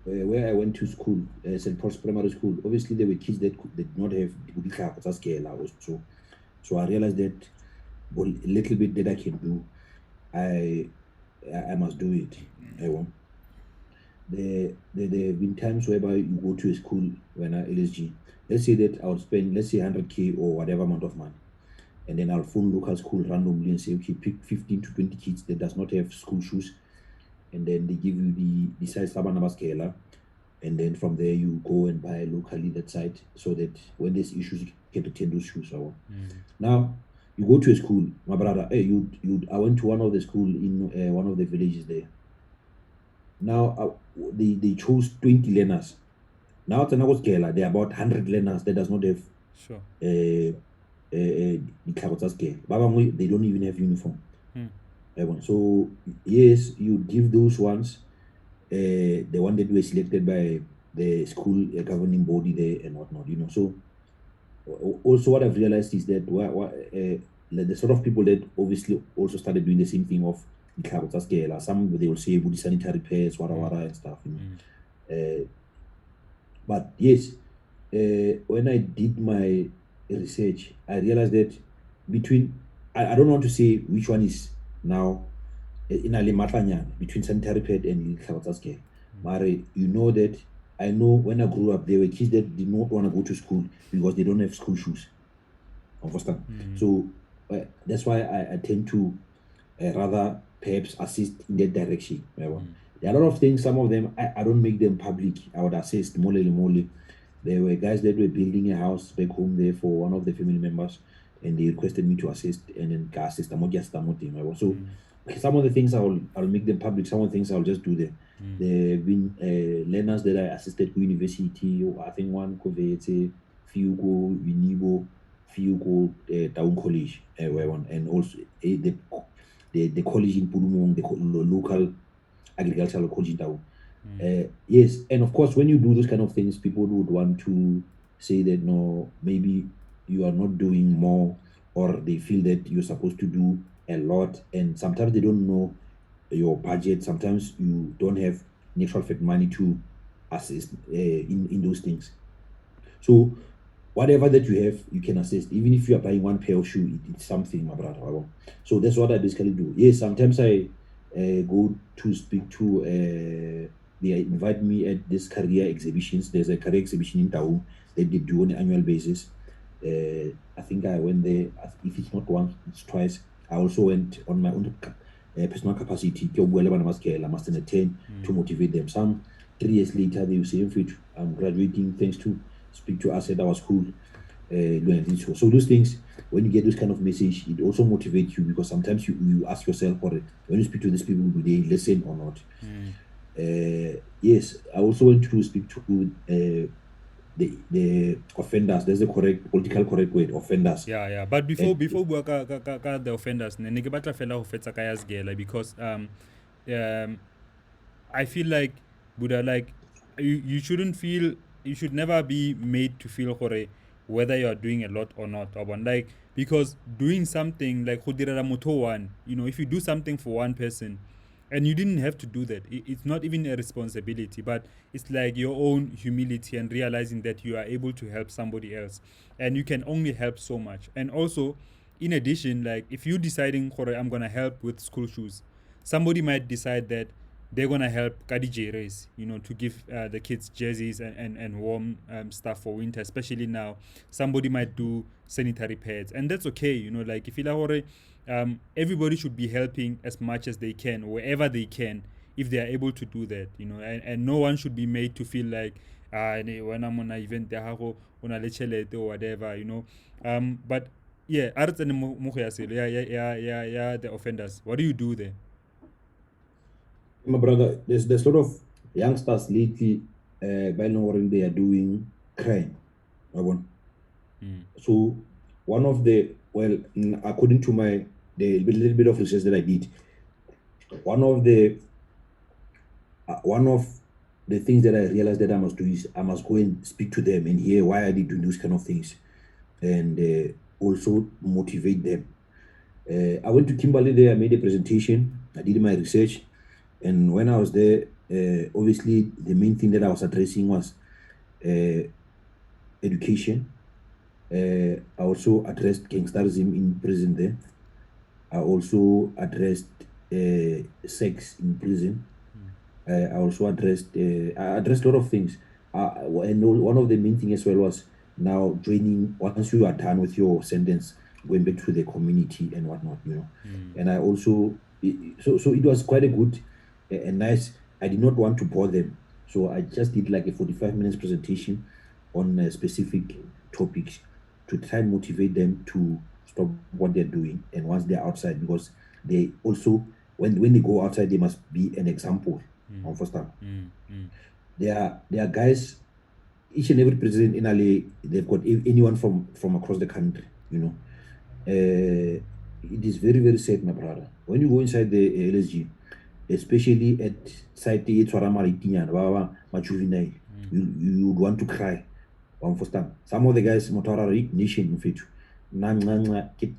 where I went to school, St. Paul's Primary School, obviously there were kids that did not have also. So I realized that a little bit that I can do, I must do it. There have been times whereby you go to a school when I LSG. Let's say that I would spend, let's say 100K or whatever amount of money, and then I'll phone local school randomly and say, okay, pick 15 to 20 kids that does not have school shoes, and then they give you the size Sabana scale, and then from there you go and buy locally that site, so that when there's issues you can return those shoes. Now you go to a school, my brother. Hey, I went to one of the school in one of the villages there. Now they chose 20 learners. Now at Tanagos Kela, there are about 100 learners that does not have the scale. They don't even have uniform. So yes, you give those ones the one that were selected by the school governing body there and whatnot, So also what I've realized is that the sort of people that obviously also started doing the same thing of scale. Some they will say body sanitary pads, wara and stuff, but yes, when I did my research, I realized that I don't want to say which one is now in a between sanitary pad and scale. But you know that I know when I grew up, there were kids that did not want to go to school because they don't have school shoes. Understand? So that's why I tend to rather perhaps assist in that direction. There are a lot of things, some of them I don't make them public. I would assist mole. There were guys that were building a house back home there for one of the family members, and they requested me to assist, and then assist them. So some of the things I'll make them public, some of the things I'll just do there. There have been learners that I assisted to university. I think one Kovete, Fiugo, Unibo, Fiugo, Town College, and also the college in Pudumong, the local agricultural college in Town. Yes, and of course, when you do those kind of things, people would want to say that no, maybe you are not doing more, or they feel that you're supposed to do a lot, and sometimes they don't know your budget. Sometimes you don't have natural fit money to assist in those things. So whatever that you have, you can assist. Even if you are buying one pair of shoe, it's something, my brother. So that's what I basically do. Yes, sometimes I go to speak to. They invite me at this career exhibitions. There's a career exhibition in Tau that they do on an annual basis. I think I went there, if it's not once, it's twice. I also went on my own personal capacity to 10 to motivate them. Some 3 years later, they will say, I'm graduating, thanks to speak to us at our school. So those things, when you get those kind of message, it also motivates you, because sometimes you ask yourself, or when you speak to these people, do they listen or not? Yes, I also went to speak to the offenders. There's the political correct word, offenders.
Yeah. But before bua ka the offenders, ne ke batla fela ho fetsa ka Yazgela, because I feel like Buddha, like you should never be made to feel gore whether you are doing a lot or not, or like, because doing something like one, if you do something for one person and you didn't have to do that, it's not even a responsibility, but it's like your own humility and realizing that you are able to help somebody else, and you can only help so much. And also, in addition, like if you deciding I'm gonna help with school shoes, somebody might decide that they're gonna help Kadiji race, to give the kids jerseys and warm stuff for winter, especially now. Somebody might do sanitary pads, and that's okay, like if you everybody should be helping as much as they can, wherever they can, if they are able to do that, and no one should be made to feel like when I'm on an event on a or whatever, but yeah, yeah, the offenders. What do you do there?
My brother, there's a lot of youngsters lately, by now they are doing crime. So one of the, according to the little bit of research that I did, one of the things that I realized that I must do is I must go and speak to them and hear why are they doing those kind of things, and also motivate them. I went to Kimberley there. I made a presentation. I did my research, and when I was there, obviously the main thing that I was addressing was education. I also addressed gangsterism in prison there. I also addressed sex in prison. I also addressed a lot of things. And one of the main things as well was now joining, once you are done with your sentence, going back to the community and whatnot, And I also, so it was quite a good and nice. I did not want to bore them, so I just did like a 45 minutes presentation on specific topics to try and motivate them to stop what they're doing. And once they're outside, because they also, when they go outside, they must be an example. On first time, there are guys, each and every president in LA, they've got anyone from across the country. It is very, very sad, my brother. When you go inside the LSG, especially at site juvenile, you would want to cry. Some of the guys nation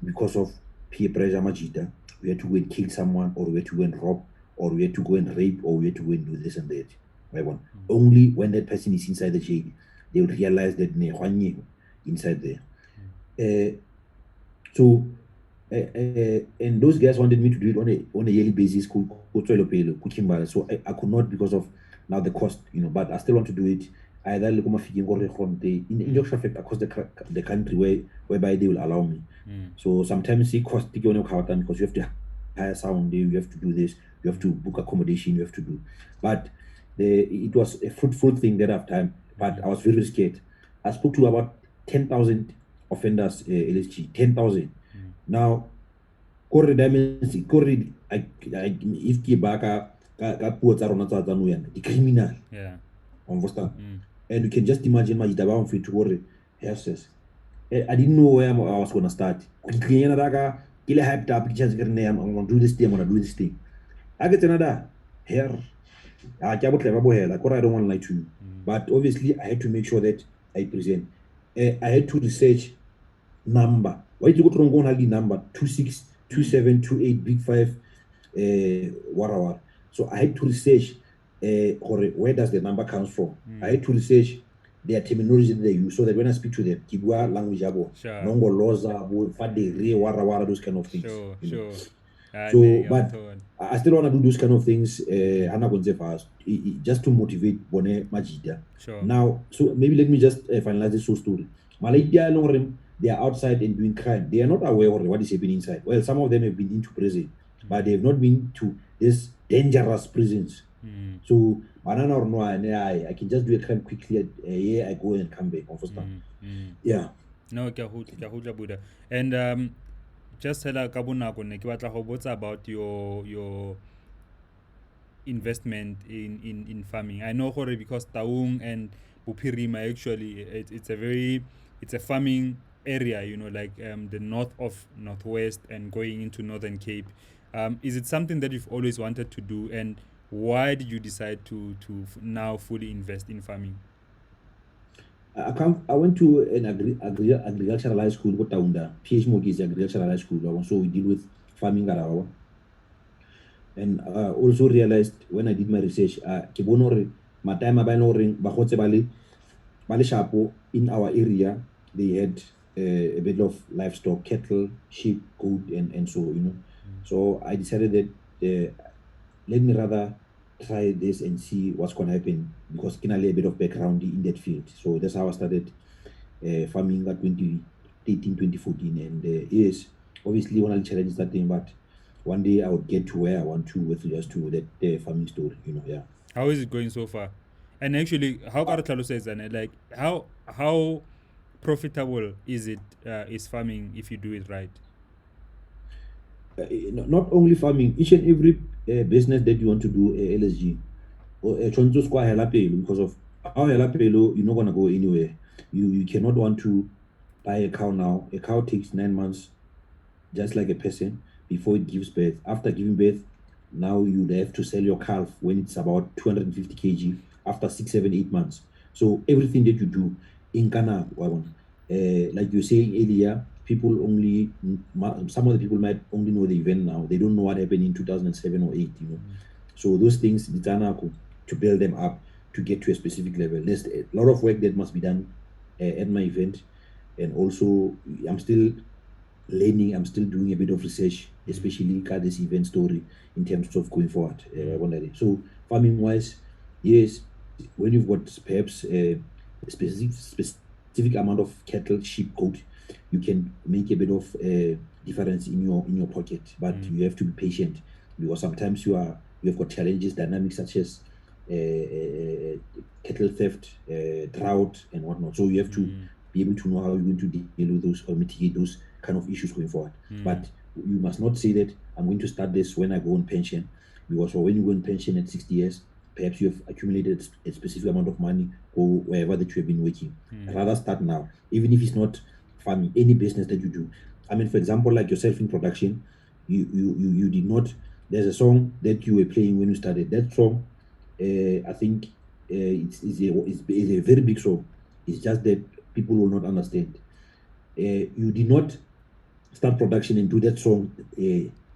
because of peer pressure majita, we had to go and kill someone, or we had to go and rob, or we had to go and rape, or we had to go and do this and that. Only when that person is inside the jail, they would realize that inside there. And those guys wanted me to do it on a yearly basis. So I could not, because of now the cost, but I still want to do it. Either in across the country whereby they will allow me. So sometimes it costs because you have to hire sound, you have to do this, you have to book accommodation, you have to do. But it was a fruitful thing that have time. But I was very scared. I spoke to about 10,000 offenders, LSG, 10,000. Now, if ke ba ka puo tsa rona tsa nou the criminal.
Yeah.
And you can just imagine majita ba mfethu gore I didn't know where I was going to start. Ke le hyped up, I'm going to do this thing, I'm going to do this thing. I get another hair. I don't want to lie to you. But obviously, I had to make sure that I present. I had to research number. Why did you go to the number 26, 27, 28, big 5, whatever. So I had to research where does the number comes from. I had to research their terminology that they use, so that when I speak to them, Kibwa language abo, Nongo Loza, Fade, Wara, those kind of things.
Sure.
So, but I still want to do those kind of things, just to motivate Bone Majida.
Sure.
Now, so maybe let me just finalize this whole story. Malaysia, they are outside and doing crime. They are not aware of what is happening inside. Well, some of them have been into prison, but they have not been to these dangerous prisons. So banana or no, I can just do a crime quickly. Yeah, I go and come back. Yeah.
No, ke a hutla Buddha. And just hela ka bonako ne ke batla go botsa about your investment in farming. I know gore because Taung and Bupirima actually it's a farming area, you know, like the north of Northwest and going into Northern Cape. Is it something that you've always wanted to do, and why did you decide to now fully invest in farming?
I went to an agricultural high school, PH is agricultural high school. So we deal with farming around. And also realized when I did my research, ke bone hore matime ba ene ba gotse ba le sharpo in our area. They had a bit of livestock, cattle, sheep, goat, and so, you know. So I decided that let me rather try this and see what's going to happen, because I have a bit of background in that field. So that's how I started farming at 2013, 2014. And yes, obviously one of the challenges that thing, but one day I would get to where I want to with regards to that farming story, you know. Yeah.
How is it going so far? And actually, how Karotalo says, and like how profitable is it is farming if you do it right?
Not only farming, each and every business that you want to do, LSG, or because of how you're not gonna go anywhere. You cannot want to buy a cow now. A cow takes 9 months, just like a person, before it gives birth. After giving birth, now you have to sell your calf when it's about 250 kg after 6, 7, 8 months. So everything that you do in Ghana, like you were saying earlier, people only, some of the people might only know the event now. They don't know what happened in 2007 or 8, you know. So those things, to build them up to get to a specific level. There's a lot of work that must be done at my event. And also, I'm still learning, I'm still doing a bit of research, especially got this event story in terms of going forward. So farming wise, yes, when you've got perhaps a specific amount of cattle, sheep, goat, you can make a bit of difference in your pocket, but you have to be patient, because sometimes you've got challenges, dynamics such as cattle theft, drought, and whatnot. So you have to be able to know how you're going to deal with those or mitigate those kind of issues going forward. But you must not say that I'm going to start this when I go on pension, because when you go on pension at 60 years, perhaps you have accumulated a specific amount of money or wherever that you have been working. Rather start now, even if it's not farming, any business that you do. I mean, for example, like yourself in production, you did not. There's a song that you were playing when you started. That song, I think, it's a very big song. It's just that people will not understand. You did not start production and do that song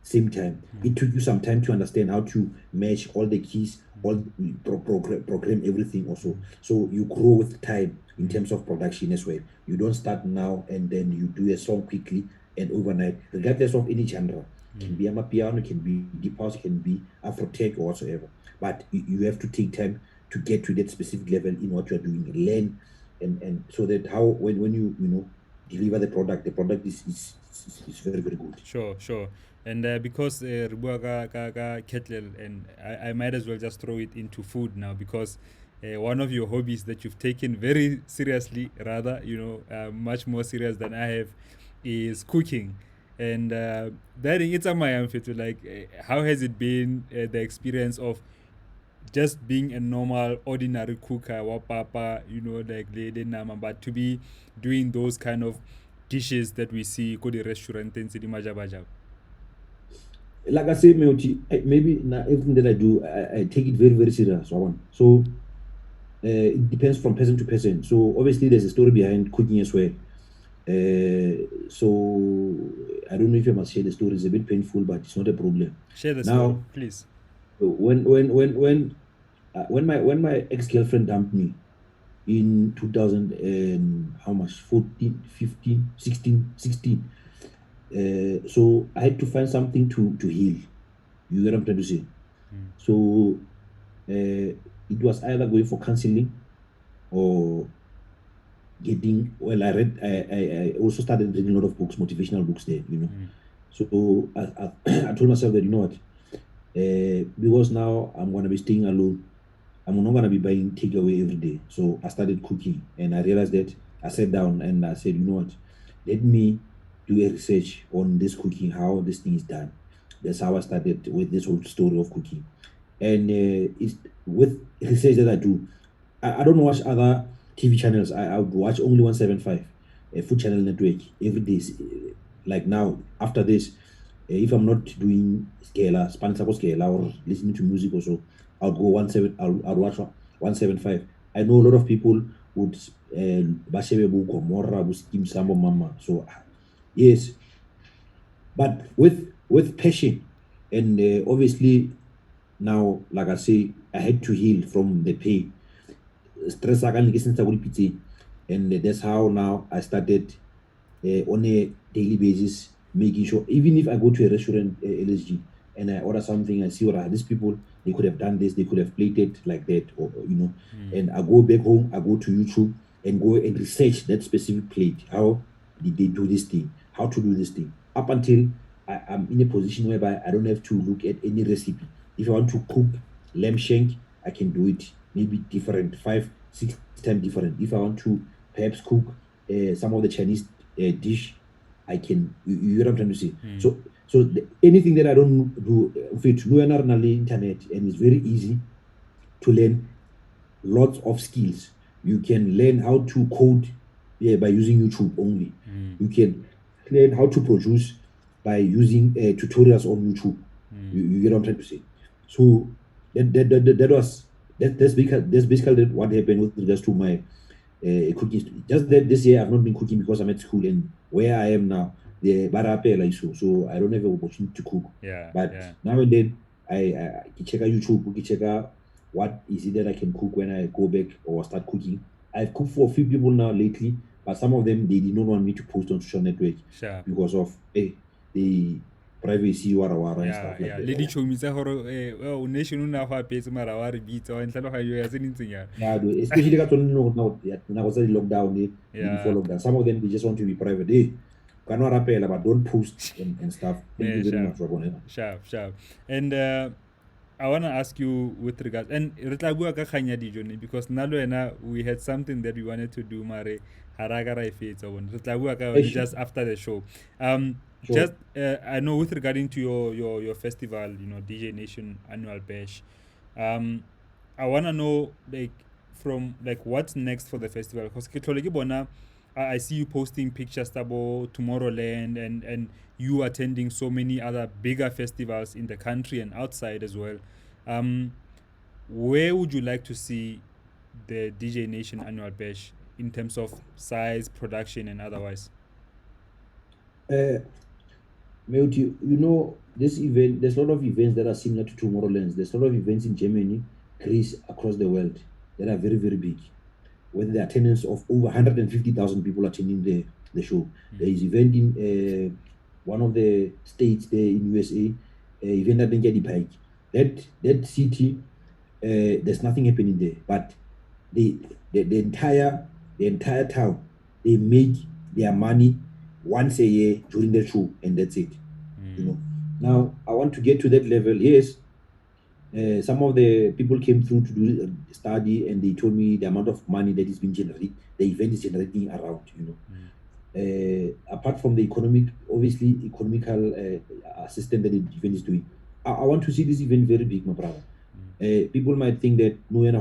same time. It took you some time to understand how to match all the keys, all program everything also. So you grow with time in terms of production as well. You don't start now and then you do a song quickly and overnight, regardless of any genre. Can be amapiano, can be deep house, can be Afro tech or whatsoever. But you have to take time to get to that specific level in what you're doing. Learn and so that how when you deliver the product is very, very good.
Sure. And because Ribua ka kettle, and I might as well just throw it into food now, because one of your hobbies that you've taken very seriously, rather, much more serious than I have, is cooking. And that it's a my amphit, like how has it been, the experience of just being a normal ordinary cooker wa papa, like lady nama, but to be doing those kind of dishes that we see go the restaurant and the majabaja.
Like I say, maybe everything that I do, I take it very, very serious. So it depends from person to person. So obviously there's a story behind cooking as well. So I don't know if I must share the story. It's a bit painful, but it's not a problem.
Share the story, please.
When my ex-girlfriend dumped me in 2000 and how much, 14, 15, 16, 16. So I had to find something to heal. You get what I'm trying to say? So it was either going for counseling or I also started reading a lot of books, motivational books there, So I told myself that, what, because now I'm going to be staying alone, I'm not going to be buying takeaway every day. So I started cooking, and I realized that I sat down and I said, what, let me do a research on this cooking, how this thing is done. That's how I started with this whole story of cooking. And it's with research that I do. I don't watch other TV channels. I would watch only 175, a Food Channel Network every day. Like now, after this, if I'm not doing Spanish scala or listening to music also, I'll go 17. I'll watch 175. I know a lot of people would Bashebe Buko, Mora, Buskim Sambo Mama. So yes, but with passion and obviously now, like I say, I had to heal from the pain. Stress and that's how now I started on a daily basis, making sure even if I go to a restaurant, LSG, and I order something, I see what these people, they could have done this, they could have played it like that, or and I go back home, I go to YouTube and go and research that specific plate. How did they do this thing? How to do this thing? Up until I'm in a position whereby I don't have to look at any recipe. If I want to cook lamb shank, I can do it maybe different, 5, 6 times different. If I want to perhaps cook some of the Chinese dish, I can. You know what I'm trying to say. So anything that I don't do, fit no internet, and it's very easy to learn lots of skills. You can learn how to code, by using YouTube only. You can learn how to produce by using tutorials on YouTube. You get what I'm trying to say. So that's basically what happened with regards to my cooking. Just that this year I've not been cooking because I'm at school, and where I am now, the barape like so I don't have an opportunity to cook. But now and then I check out YouTube, we check out what is it that I can cook when I go back or start cooking. I've cooked for a few people now lately, but some of them they did not want me to post on social network because of the privacy and stuff like that.
Lady Chomitsa Horo, nation una ho apetse mara wa re bitsa wa ntlha ga yo ya se ntseng ya.
Yeah, especially now now was the lockdown, before lockdown. Some of them they just want to be private. Hey, cannot rappel, but don't post and stuff. Thank you very much, Robon.
Sharp. And I want to ask you with regards, and because nalo we had something that we wanted to do, mare haragara just after the show. Sure. Just I know with regarding to your festival, DJ Nation Annual Bash, I want to know from what's next for the festival, because I see you posting pictures about Tomorrowland and you attending so many other bigger festivals in the country and outside as well. Where would you like to see the DJ Nation Annual Bash in terms of size, production, and otherwise?
Meuti, this event, there's a lot of events that are similar to Tomorrowland. There's a lot of events in Germany, Greece, across the world that are very, very big, with the attendance of over 150,000 people attending the show. There is event in one of the states there in USA, event at Bengali Pike. That city, there's nothing happening there, but the entire town, they make their money once a year during the show, and that's it. Now I want to get to that level. Yes, some of the people came through to do a study, and they told me the amount of money that is being generated, the event is generating around. Apart from the economical assistance that the event is doing, I want to see this event very big, my brother. People might think that there's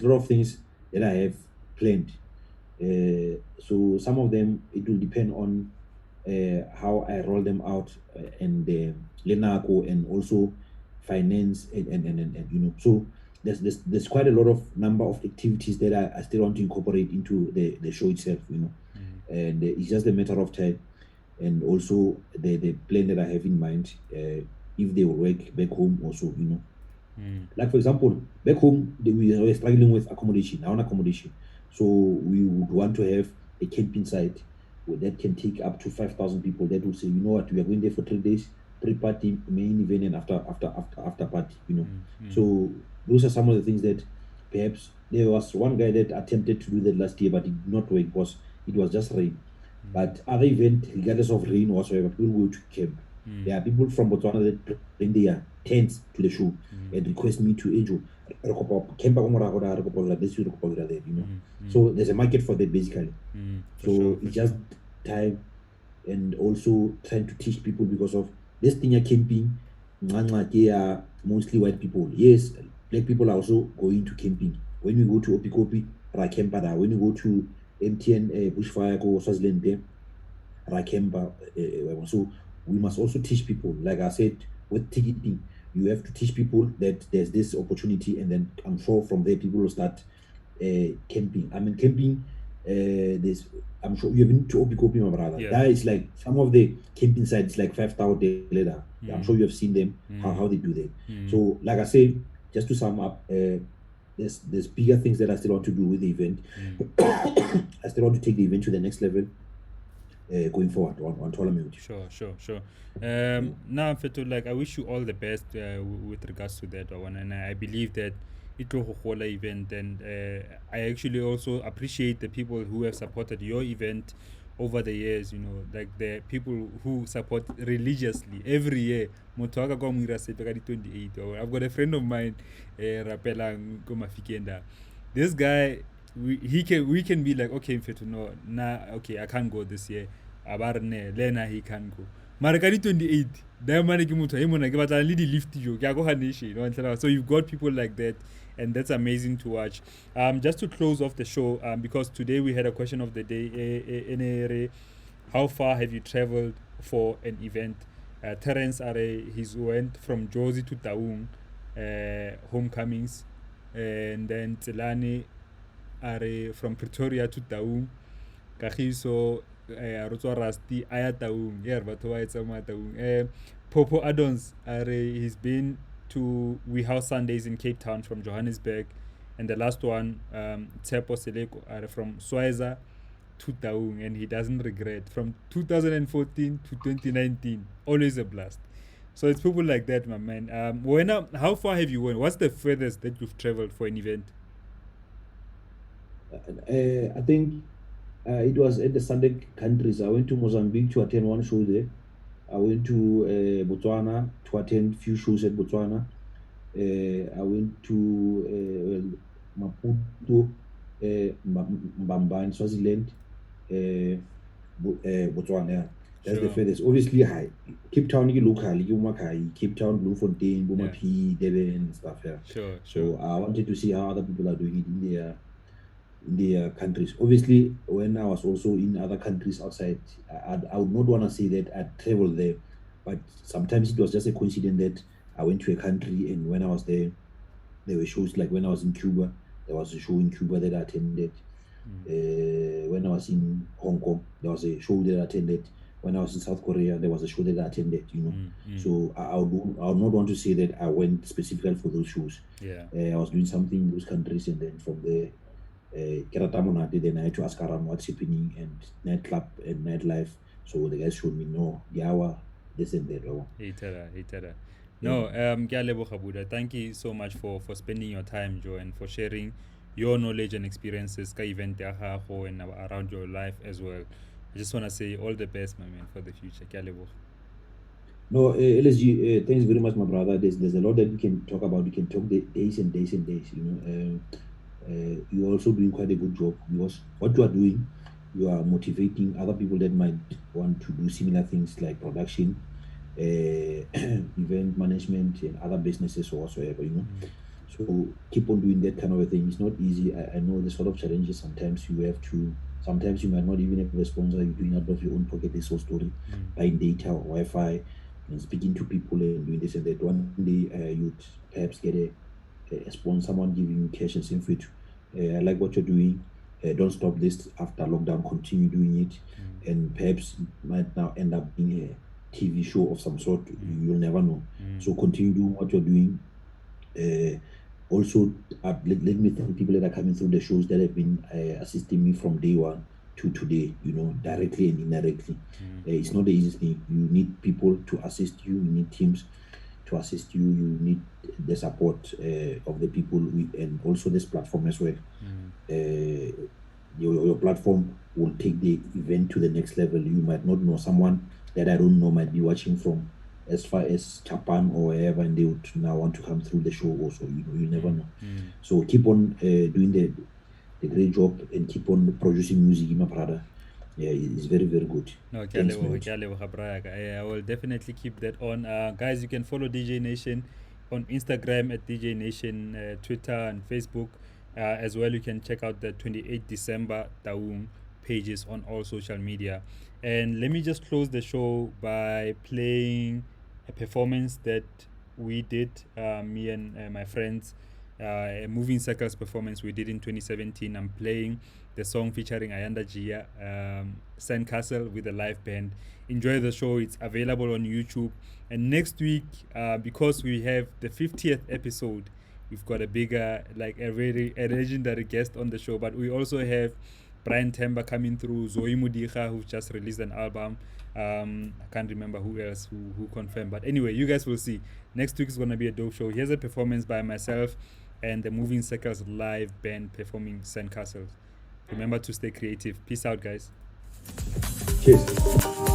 a lot of things that I have planned. So some of them, it will depend on how I roll them out, and Lenako, and also finance, and so there's quite a lot of number of activities that I still want to incorporate into the show itself, and it's just a matter of time, and also the plan that I have in mind, if they will work back home also, like for example, back home we are struggling with accommodation, so we would want to have a camping site that can take up to 5,000 people. That will say, you know what, we are going there for 3 days, pre-party, main event, and after party. So those are some of the things that perhaps there was one guy that attempted to do that last year, but it did not work because it was just rain. But other event, regardless of rain whatsoever, people go to camp. There are people from Botswana that bring their tents to the show and request me to Ejo. So there's a market for that basically. So it's just time and also trying to teach people because of this thing you're camping. They are mostly white people. Yes, black people are also going to camping. When we go to Opikopi, Rakempa, when you go to MTN Bushfire, go Swaziland, Rakemba. So we must also teach people, like I said, with ticketing, you have to teach people that there's this opportunity, and then I'm sure from there people will start camping. I mean, camping. There's, I'm sure you've been to Opikopi, my brother.
Yeah.
That is like some of the camping sites, like 5,000 later. I'm sure you have seen them how they do that. So, like I said, just to sum up, there's bigger things that I still want to do with the event. I still want to take the event to the next level. Going forward on tournament.
Sure. Now, Fetu, like I wish you all the best with regards to that one, and I believe that it will hold an event, and I actually also appreciate the people who have supported your event over the years. You know, like the people who support religiously every year. Motoaka kwa mwira sepekadi 28. I've got a friend of mine, Rapelang Komafikenda. This guy, we can be like, okay, Fetu, no, okay, I can't go this year. Abarne Lena he can go. Marakani 28. Diamond Kimuto, Himona, give a little lift you. So you've got people like that, and that's amazing to watch. Just to close off the show, because today we had a question of the day. How far have you traveled for an event? Terence Are, he's went from Josie to Taung, homecomings, and then Tselane Are from Pretoria to Taung. Kagiso Rotswa Rusty aya Taung. Yeah, but why it's Taung. Popo Adons he's been to We House Sundays in Cape Town from Johannesburg, and the last one, Tsepo Seleko are from Swaziland to Taung, and he doesn't regret. From 2014 to 2019, always a blast. So it's people like that, my man. How far have you went? What's the furthest that you've traveled for an event?
I think it was at the Sunday countries. I went to Mozambique to attend one show there. I went to Botswana to attend few shows at Botswana. I went to Maputo, Mbamba in Swaziland, Botswana. Yeah. That's the furthest. Obviously, high. Cape Town, you locally, you Makai, Cape Town, Bloemfontein, Bomapi, Devon, and stuff. Yeah.
Sure.
So I wanted to see how other people are doing it in their countries. Obviously, when I was also in other countries outside, I would not want to say that I traveled there, but sometimes it was just a coincidence that I went to a country, and when I was there were shows. Like when I was in Cuba, there was a show in Cuba that I attended. When I was in Hong Kong, there was a show that I attended. When I was in South Korea, there was a show that I attended. So I would not want to say that I went specifically for those shows. I was doing something in those countries, and then from there, then I had to ask around what's happening and nightclub and nightlife. So the guys showed me the hour, this and that.
No, Buddha, thank you so much for spending your time, Joe, and for sharing your knowledge and experiences event and around your life as well. I just want to say all the best, my man, for the future.
No, LSG, thanks very much, my brother. There's a lot that we can talk about. We can talk days and days and days. You're also doing quite a good job, because what you are doing, you are motivating other people that might want to do similar things like production, event management, and other businesses or whatsoever. So keep on doing that kind of a thing. It's not easy. I know there's a lot of challenges. Sometimes you might not even have a sponsor. You're doing out of your own pocket this whole story, buying data or Wi-Fi, and speaking to people and doing this and that. One day you'd perhaps get a sponsor, someone giving you cash and saying, I like what you're doing. Don't stop this after lockdown. Continue doing it, and perhaps it might now end up being a TV show of some sort. You'll never know. So continue doing what you're doing. Also, let me thank people that are coming through the shows that have been assisting me from day one to today, directly and indirectly. It's not the easiest thing. You need people to assist you. You need teams to assist you. You need the support of the people, and also this platform as well. Your platform will take the event to the next level. You might not know someone that I don't know might be watching from as far as Japan or wherever, and they would now want to come through the show also. You never know. So keep on doing the great job, and keep on producing music, my brother. Yeah, it's very, very good.
No,
Thanks, man.
I will definitely keep that on. Guys, you can follow DJ Nation on Instagram at DJ Nation, Twitter and Facebook. As well, you can check out the 28 December Taung pages on all social media. And let me just close the show by playing a performance that we did, me and my friends, a Moving Circles performance we did in 2017. I'm playing the song featuring Ayanda Gia, Sandcastle, with a live band. Enjoy the show. It's available on YouTube. And next week, because we have the 50th episode, we've got a bigger, like a legendary guest on the show. But we also have Brian Temba coming through, Zoe Mudicha, who just released an album. I can't remember who else who confirmed. But anyway, you guys will see. Next week is going to be a dope show. Here's a performance by myself and the Moving Circles live band performing Sandcastles. Remember to stay creative. Peace out, guys.
Cheers.